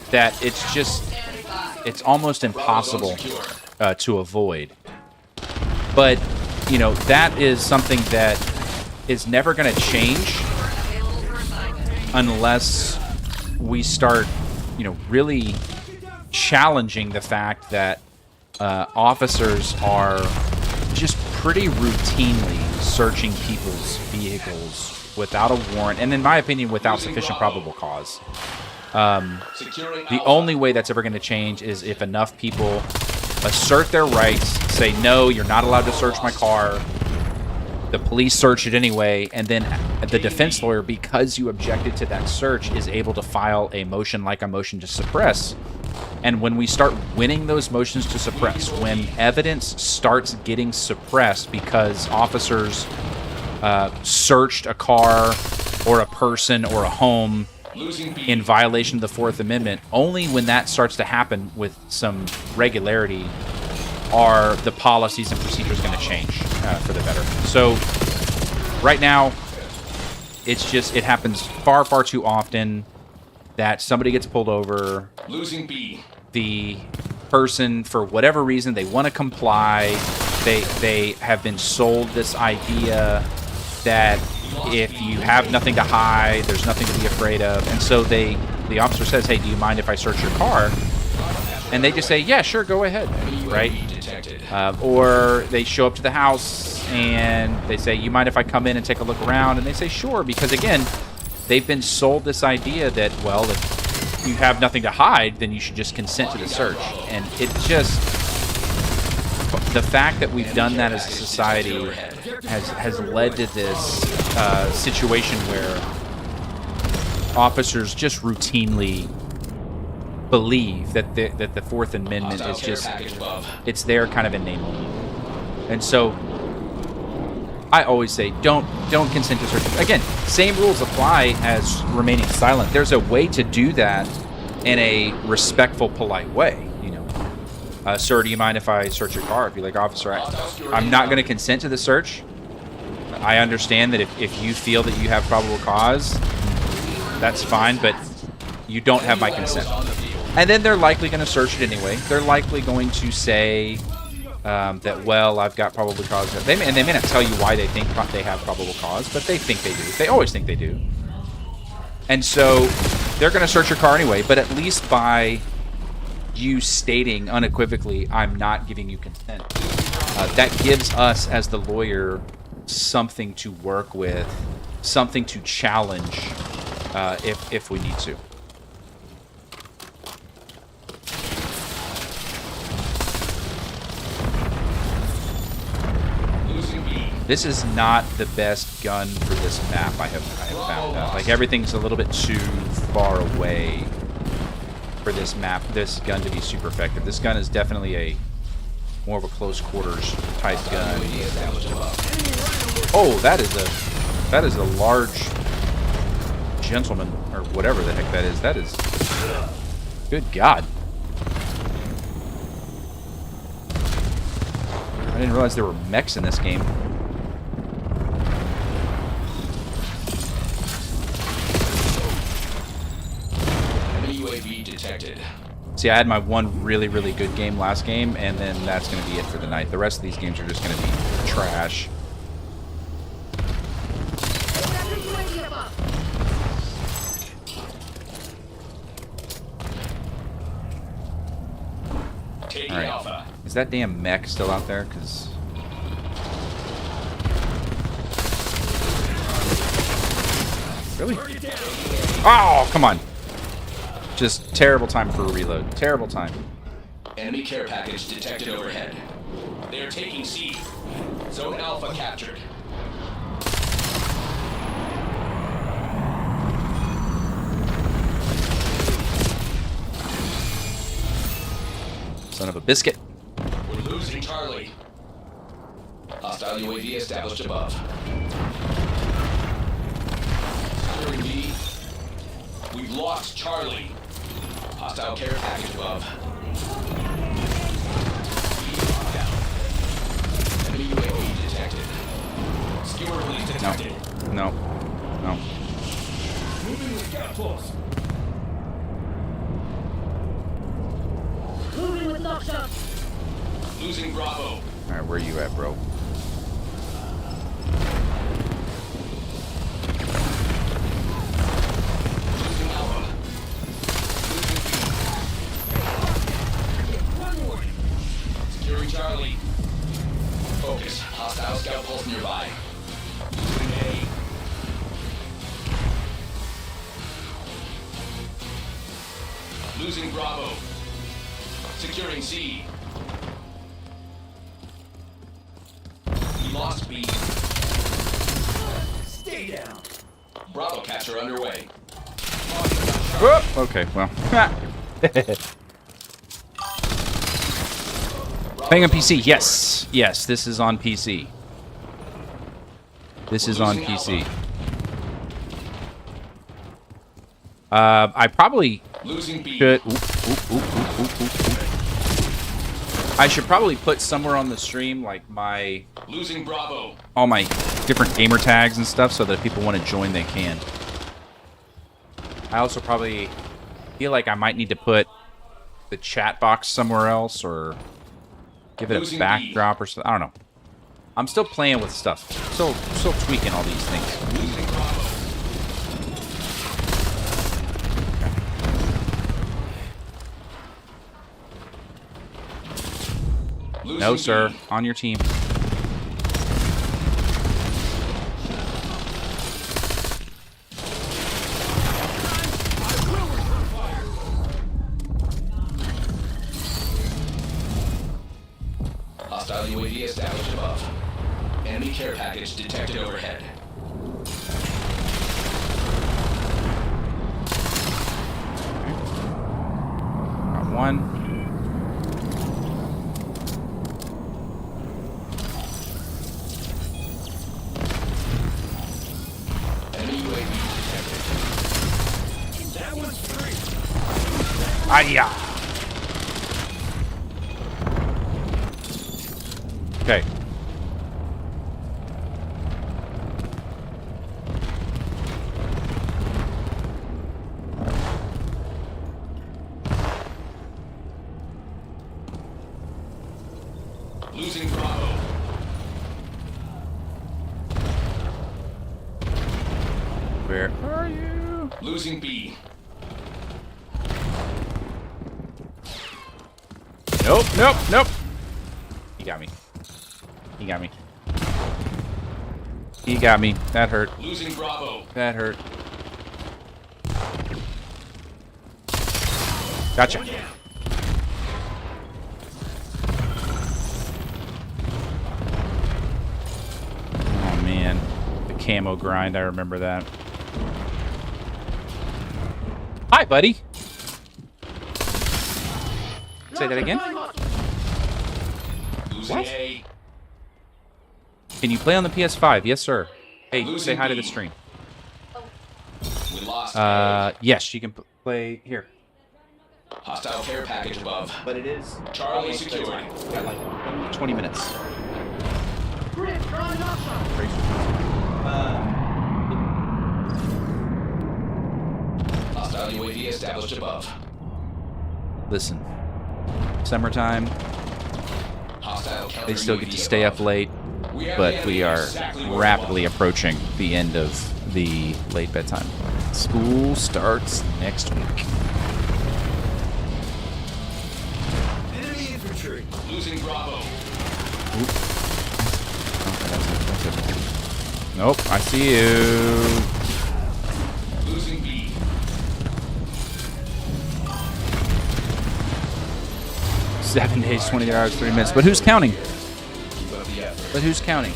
that it's almost impossible to avoid. But, you know, that is something that is never going to change unless we start, you know, really challenging the fact that officers are just pretty routinely searching people's vehicles without a warrant, and in my opinion, without sufficient probable cause. The only way that's ever going to change is if enough people assert their rights, say, no, you're not allowed to search my car. The police search it anyway, and then the defense lawyer, because you objected to that search, is able to file a motion like a motion to suppress. And when we start winning those motions to suppress, when evidence starts getting suppressed because officers searched a car or a person or a home in violation of the Fourth Amendment, only when that starts to happen with some regularity are the policies and procedures going to change for the better. So right now, it happens far, far too often that somebody gets pulled over. Losing B. The person, for whatever reason, they want to comply. They have been sold this idea that if you have nothing to hide, there's nothing to be afraid of. And so the officer says, hey, do you mind if I search your car? and they just say, yeah, sure, go ahead, right? UAV detected. Or they show up to the house and they say, you mind if I come in and take a look around? And they say, sure, because again, they've been sold this idea that, well, if you have nothing to hide, then you should just consent to the search. And it just, the fact that we've done that as a society has led to this situation where officers just routinely believe that the Fourth Amendment is just, it's there kind of in name only. And so I always say, don't consent to search. Again, same rules apply as remaining silent. There's a way to do that in a respectful, polite way. You know, sir, do you mind if I search your car? If you're like, officer, I'm not going to consent to the search. I understand that if you feel that you have probable cause, that's fine, but you don't have my consent. And then they're likely going to search it anyway. They're likely going to say that, well, I've got probable cause. And they may not tell you why they think they have probable cause, but they think they do. They always think they do. And so they're going to search your car anyway, but at least by you stating unequivocally, I'm not giving you consent, that gives us as the lawyer something to work with, something to challenge if we need to. This is not the best gun for this map, I have found out. Like, everything's a little bit too far away for this map, this gun to be super effective. This gun is definitely a more of a close quarters type gun. Oh, that is a large gentleman, or whatever the heck that is. That is, good God. I didn't realize there were mechs in this game. UAV detected. See, I had my one really, really good game last game, and then that's going to be it for the night. The rest of these games are just going to be trash. All right. Alpha. Is that damn mech still out there? Because really? Oh, come on. Just terrible time for a reload. Terrible time. Enemy care package detected overhead. They are taking C. Zone Alpha captured. Son of a biscuit. We're losing Charlie. Hostile UAV established above. Securing B. We've lost Charlie. Hostile care package above. Enemy UAV detected. Skewer release detected. No. Moving with scout force. Moving with lock shot. Losing Bravo. All right, where you at, bro? Losing Alpha. Securing Charlie. Focus. Hostile scout pulse nearby. Losing A. Losing Bravo. Securing C. We lost B. Stay down. Bravo capture underway. Whoop. Okay, well. Playing on PC. Yes. Yes, this is on PC. This is on PC. I probably Losing B. should... I should probably put somewhere on the stream, like, my... Losing Bravo. all my different gamer tags and stuff, so that if people want to join, they can. I also probably feel like I might need to put the chat box somewhere else, or give it a Losing backdrop or something. I don't know. I'm still playing with stuff. Still tweaking all these things. Losing Bravo. No, sir. On your team. Hostile UAV established above. Enemy care package detected overhead. Got one. Enemy UAV detected. That one's free. Aya. Okay. Losing Bravo. Where are you? Losing B. Nope, nope, nope. He got me. He got me. He got me. That hurt. Losing Bravo. That hurt. Gotcha. Oh man, the camo grind. I remember that. Hi, buddy. Say that again. Losing What? A. Can you play on the PS5? Yes, sir. Hey, Losing say hi to the B. stream. We lost A. Yes, you can play here. Hostile care package above. But it is Charlie secured. got like 20 minutes. Hostile UAV established above. Listen, summertime, Hostile they still get to counter-UAV stay up above. late, We have but the we enemy are exactly where we rapidly want approaching the end of the late bedtime. School starts next week. Enemy infantry. them. Losing Bravo. Nope, I see you. Losing B. Seven days, 20 hours, 3 minutes. But who's counting? Keep up the effort. But who's counting?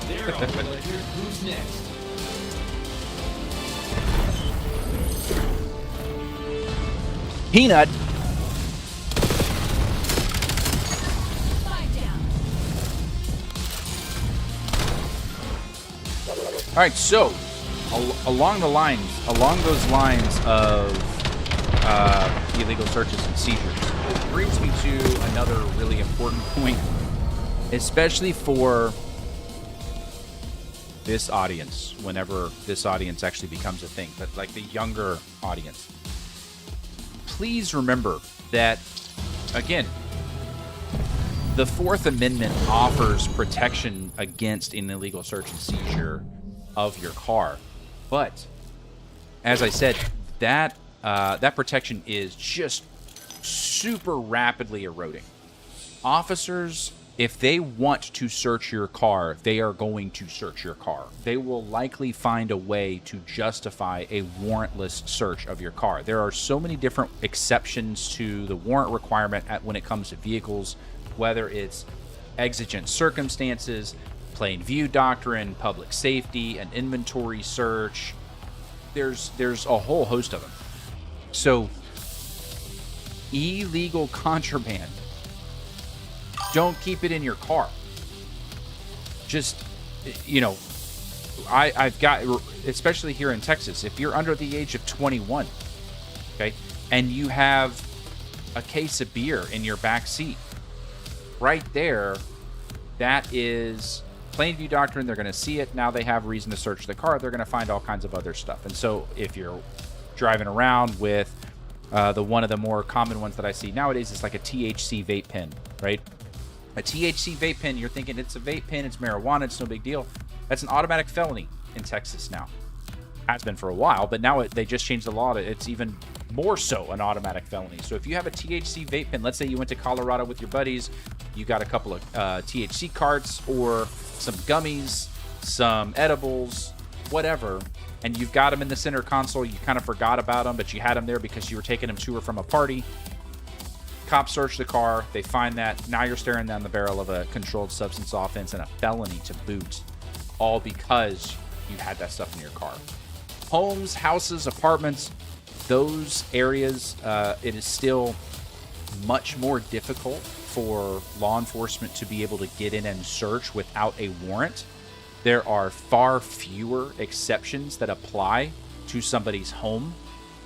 They're on the ledger. Who's next? Peanut. All right, so along those lines of illegal searches and seizures, it brings me to another really important point, especially for this audience, whenever this audience actually becomes a thing, but like the younger audience. Please remember that, again, the Fourth Amendment offers protection against an illegal search and seizure of your car, but as I said, that protection is just super rapidly eroding. Officers, if they want to search your car, they are going to search your car. They will likely find a way to justify a warrantless search of your car. There are so many different exceptions to the warrant requirement when it comes to vehicles, whether it's exigent circumstances, plain view doctrine, public safety, an inventory search. There's a whole host of them. So, illegal contraband, don't keep it in your car. Just, you know, I've got, especially here in Texas, if you're under the age of 21, okay, and you have a case of beer in your back seat, right there, that is plain view doctrine. They're going to see it. Now they have reason to search the car. They're going to find all kinds of other stuff. And so if you're driving around with one of the more common ones that I see nowadays is like a THC vape pen, right? A THC vape pen, you're thinking it's a vape pen, it's marijuana, it's no big deal. That's an automatic felony in Texas now. Has been for a while, but now they just changed the law to it's even more so an automatic felony. So if you have a THC vape pen, let's say you went to Colorado with your buddies, you got a couple of THC carts or some gummies, some edibles, whatever, and you've got them in the center console. You kind of forgot about them, but you had them there because you were taking them to or from a party. Cops search the car. They find that. Now you're staring down the barrel of a controlled substance offense and a felony to boot, all because you had that stuff in your car. Homes, houses, apartments, those areas, it is still much more difficult for law enforcement to be able to get in and search without a warrant. There are far fewer exceptions that apply to somebody's home,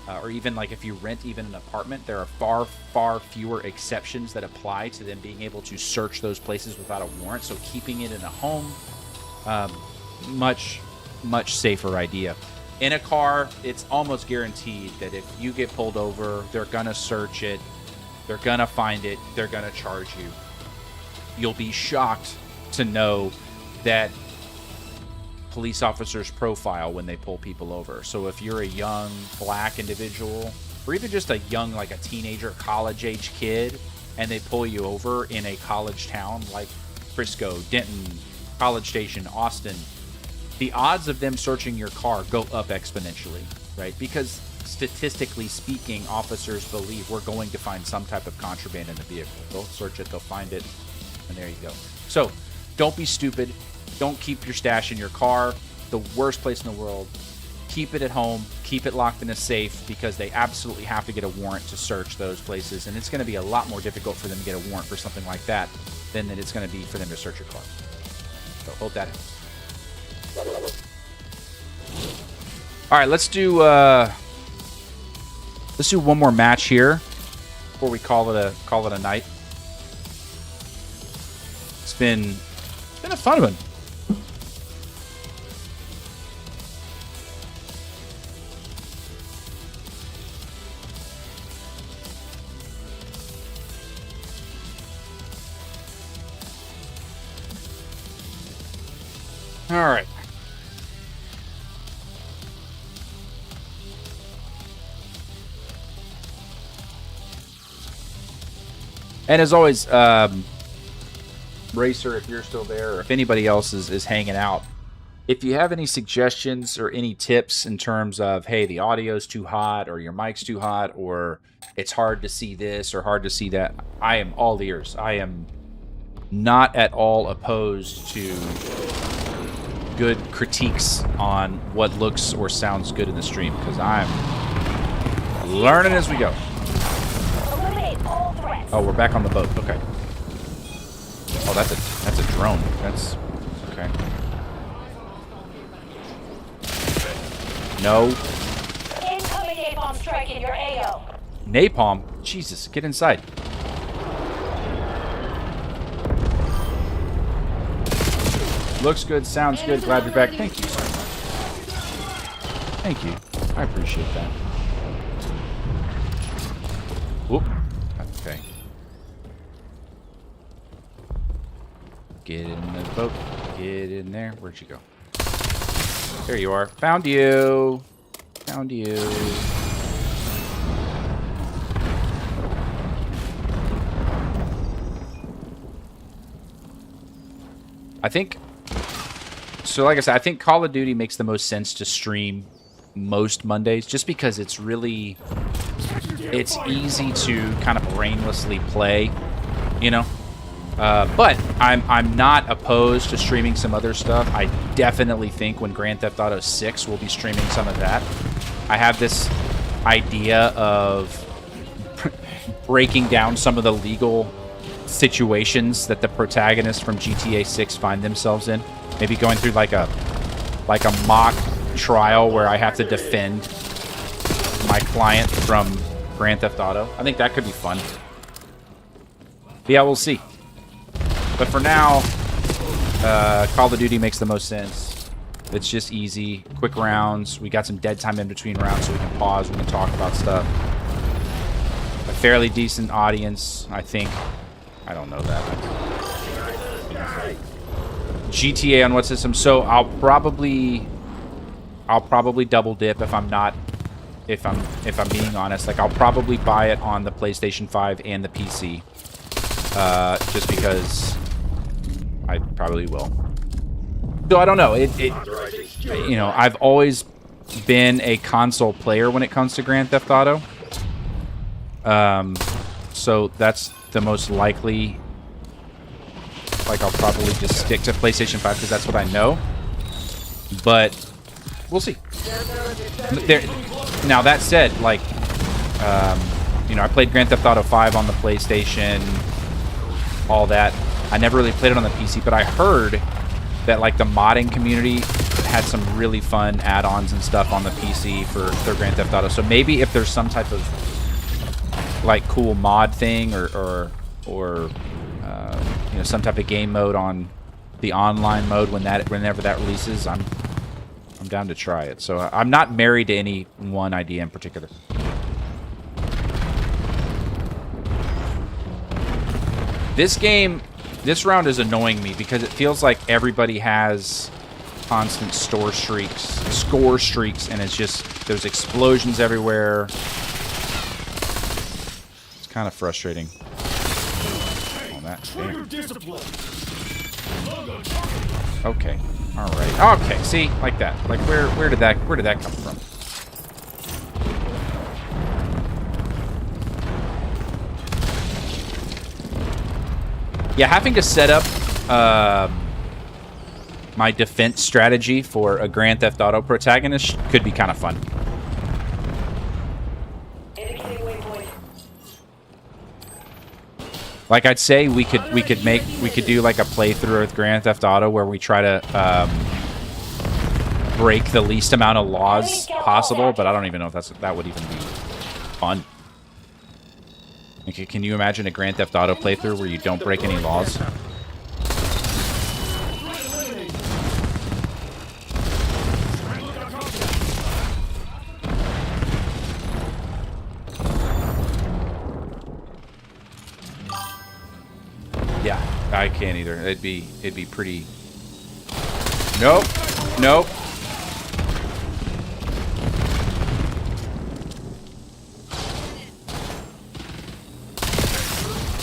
or even like if you rent even an apartment, there are far fewer exceptions that apply to them being able to search those places without a warrant. So keeping it in a home, much safer idea. In a car, it's almost guaranteed that if you get pulled over, they're gonna search it, they're gonna find it, they're gonna charge you. You'll be shocked to know that police officers profile when they pull people over. So if you're a young black individual, or even just a young, like a teenager, college-age kid, and they pull you over in a college town like Frisco, Denton, College Station, Austin, the odds of them searching your car go up exponentially, right? Because statistically speaking, officers believe we're going to find some type of contraband in the vehicle. They'll search it, they'll find it, and there you go. So don't be stupid. Don't keep your stash in your car. The worst place in the world. Keep it at home. Keep it locked in a safe, because they absolutely have to get a warrant to search those places. And it's going to be a lot more difficult for them to get a warrant for something like that than it's going to be for them to search your car. So hold that in. All right, let's do one more match here before we call it a night. It's been a fun one. All right. And as always, Racer, if you're still there, or if anybody else is hanging out, if you have any suggestions or any tips in terms of, hey, the audio's too hot, or your mic's too hot, or it's hard to see this or hard to see that, I am all ears. I am not at all opposed to good critiques on what looks or sounds good in the stream, because I'm learning as we go. Oh, we're back on the boat. Okay. Oh, that's a drone. That's okay. No. Incoming napalm strike in your AO. Napalm? Jesus, get inside. Looks good, sounds good. Glad you're back. Thank you, sir. Thank you. I appreciate that. Whoop. Okay. Get in the boat. Get in there. Where'd you go? There you are. Found you. Found you. I think... So like I said, I think Call of Duty makes the most sense to stream most Mondays, just because it's really... It's easy to kind of brainlessly play, you know? But I'm not opposed to streaming some other stuff. I definitely think when Grand Theft Auto 6, we'll be streaming some of that. I have this idea of breaking down some of the legal situations that the protagonists from GTA 6 find themselves in. Maybe going through like a mock trial where I have to defend my client from Grand Theft Auto. I think that could be fun. But yeah, we'll see. But for now, Call of Duty makes the most sense. It's just easy, quick rounds. We got some dead time in between rounds, so we can pause, we can talk about stuff. A fairly decent audience, I think. I don't know that. GTA on what system? So I'll probably double dip if I'm not, if I'm being honest. Like, I'll probably buy it on the PlayStation 5 and the PC. just because I probably will. So I don't know. You know, I've always been a console player when it comes to Grand Theft Auto. So that's the most likely. Like, I'll probably just stick to PlayStation 5 because that's what I know. But we'll see. Now, that said, like, you know, I played Grand Theft Auto 5 on the PlayStation, all that. I never really played it on the PC, but I heard that, like, the modding community had some really fun add-ons and stuff on the PC for Grand Theft Auto. So maybe if there's some type of, like, cool mod thing or you know, some type of game mode on the online mode whenever that releases, I'm down to try it. So I'm not married to any one idea in particular. This round is annoying me because it feels like everybody has constant score streaks, and it's just, there's explosions everywhere. It's kind of frustrating. Oh, that, damn. Okay. All right. Okay. See, like that. Like where did that come from? Yeah, having to set up my defense strategy for a Grand Theft Auto protagonist could be kind of fun. Like, I'd say we could do like a playthrough with Grand Theft Auto where we try to break the least amount of laws possible, but I don't even know if that would even be fun. Like, can you imagine a Grand Theft Auto playthrough where you don't break any laws? Yeah, I can't either. It'd be pretty. Nope. Nope.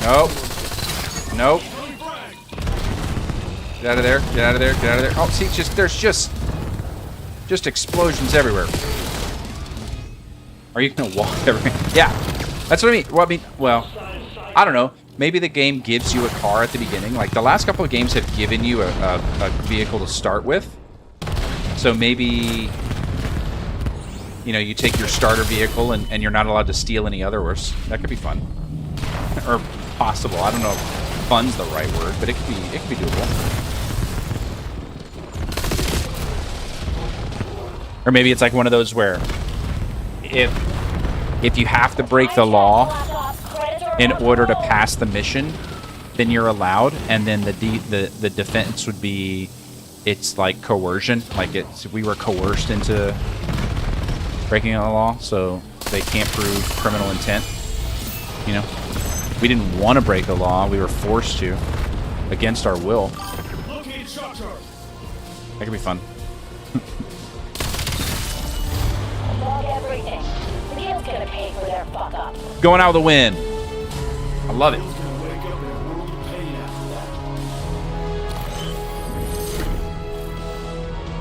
Nope. Nope. Get out of there. Get out of there. Get out of there. Oh, see, there's just explosions everywhere. Are you gonna walk everywhere? Yeah, that's what I mean. Well, I don't know. Maybe the game gives you a car at the beginning. Like, the last couple of games have given you a vehicle to start with. So maybe, you know, you take your starter vehicle and you're not allowed to steal any others. That could be fun. Or possible. I don't know if fun's the right word, but it could be doable. Or maybe it's like one of those where if you have to break the law in order to pass the mission, then you're allowed, and then the defense would be, it's like coercion, like we were coerced into breaking a law, so they can't prove criminal intent. You know, we didn't want to break the law, we were forced to, against our will. That could be fun. Going out with a win. I love it.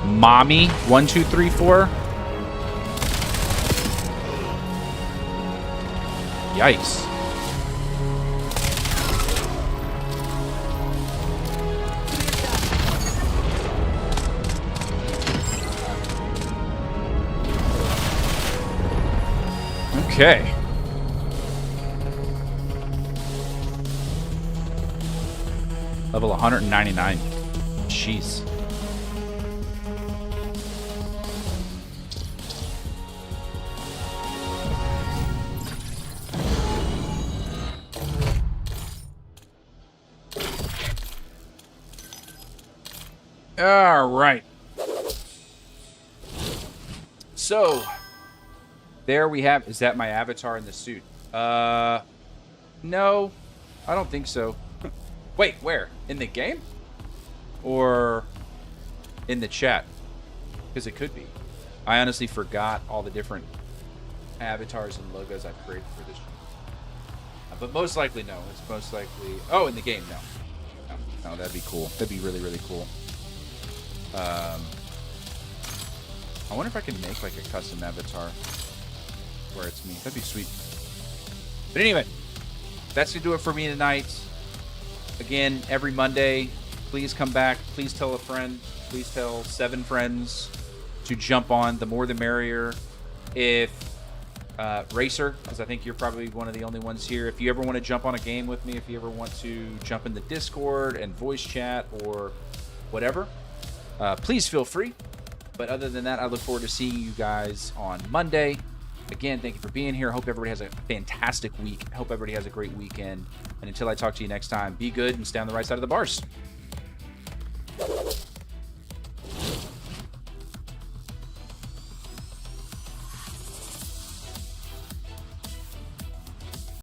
Mommy 1 2 3 4. Yikes. Okay. Level 199. Jeez. All right. So, there we have. Is that my avatar in the suit? No, I don't think so. Wait, where? In the game? Or in the chat? Because it could be. I honestly forgot all the different avatars and logos I've created for this. But most likely, no. It's most likely... Oh, in the game, no. No, that'd be cool. That'd be really, really cool. I wonder if I can make, like, a custom avatar where it's me. That'd be sweet. But anyway, that's going to do it for me tonight. Again, every Monday, please come back. Please tell a friend. Please tell 7 friends to jump on. The more the merrier. If Racer, because I think you're probably one of the only ones here. If you ever want to jump on a game with me, if you ever want to jump in the Discord and voice chat or whatever, please feel free. But other than that, I look forward to seeing you guys on Monday. Again, thank you for being here. I hope everybody has a fantastic week. I hope everybody has a great weekend. And until I talk to you next time, be good and stay on the right side of the bars.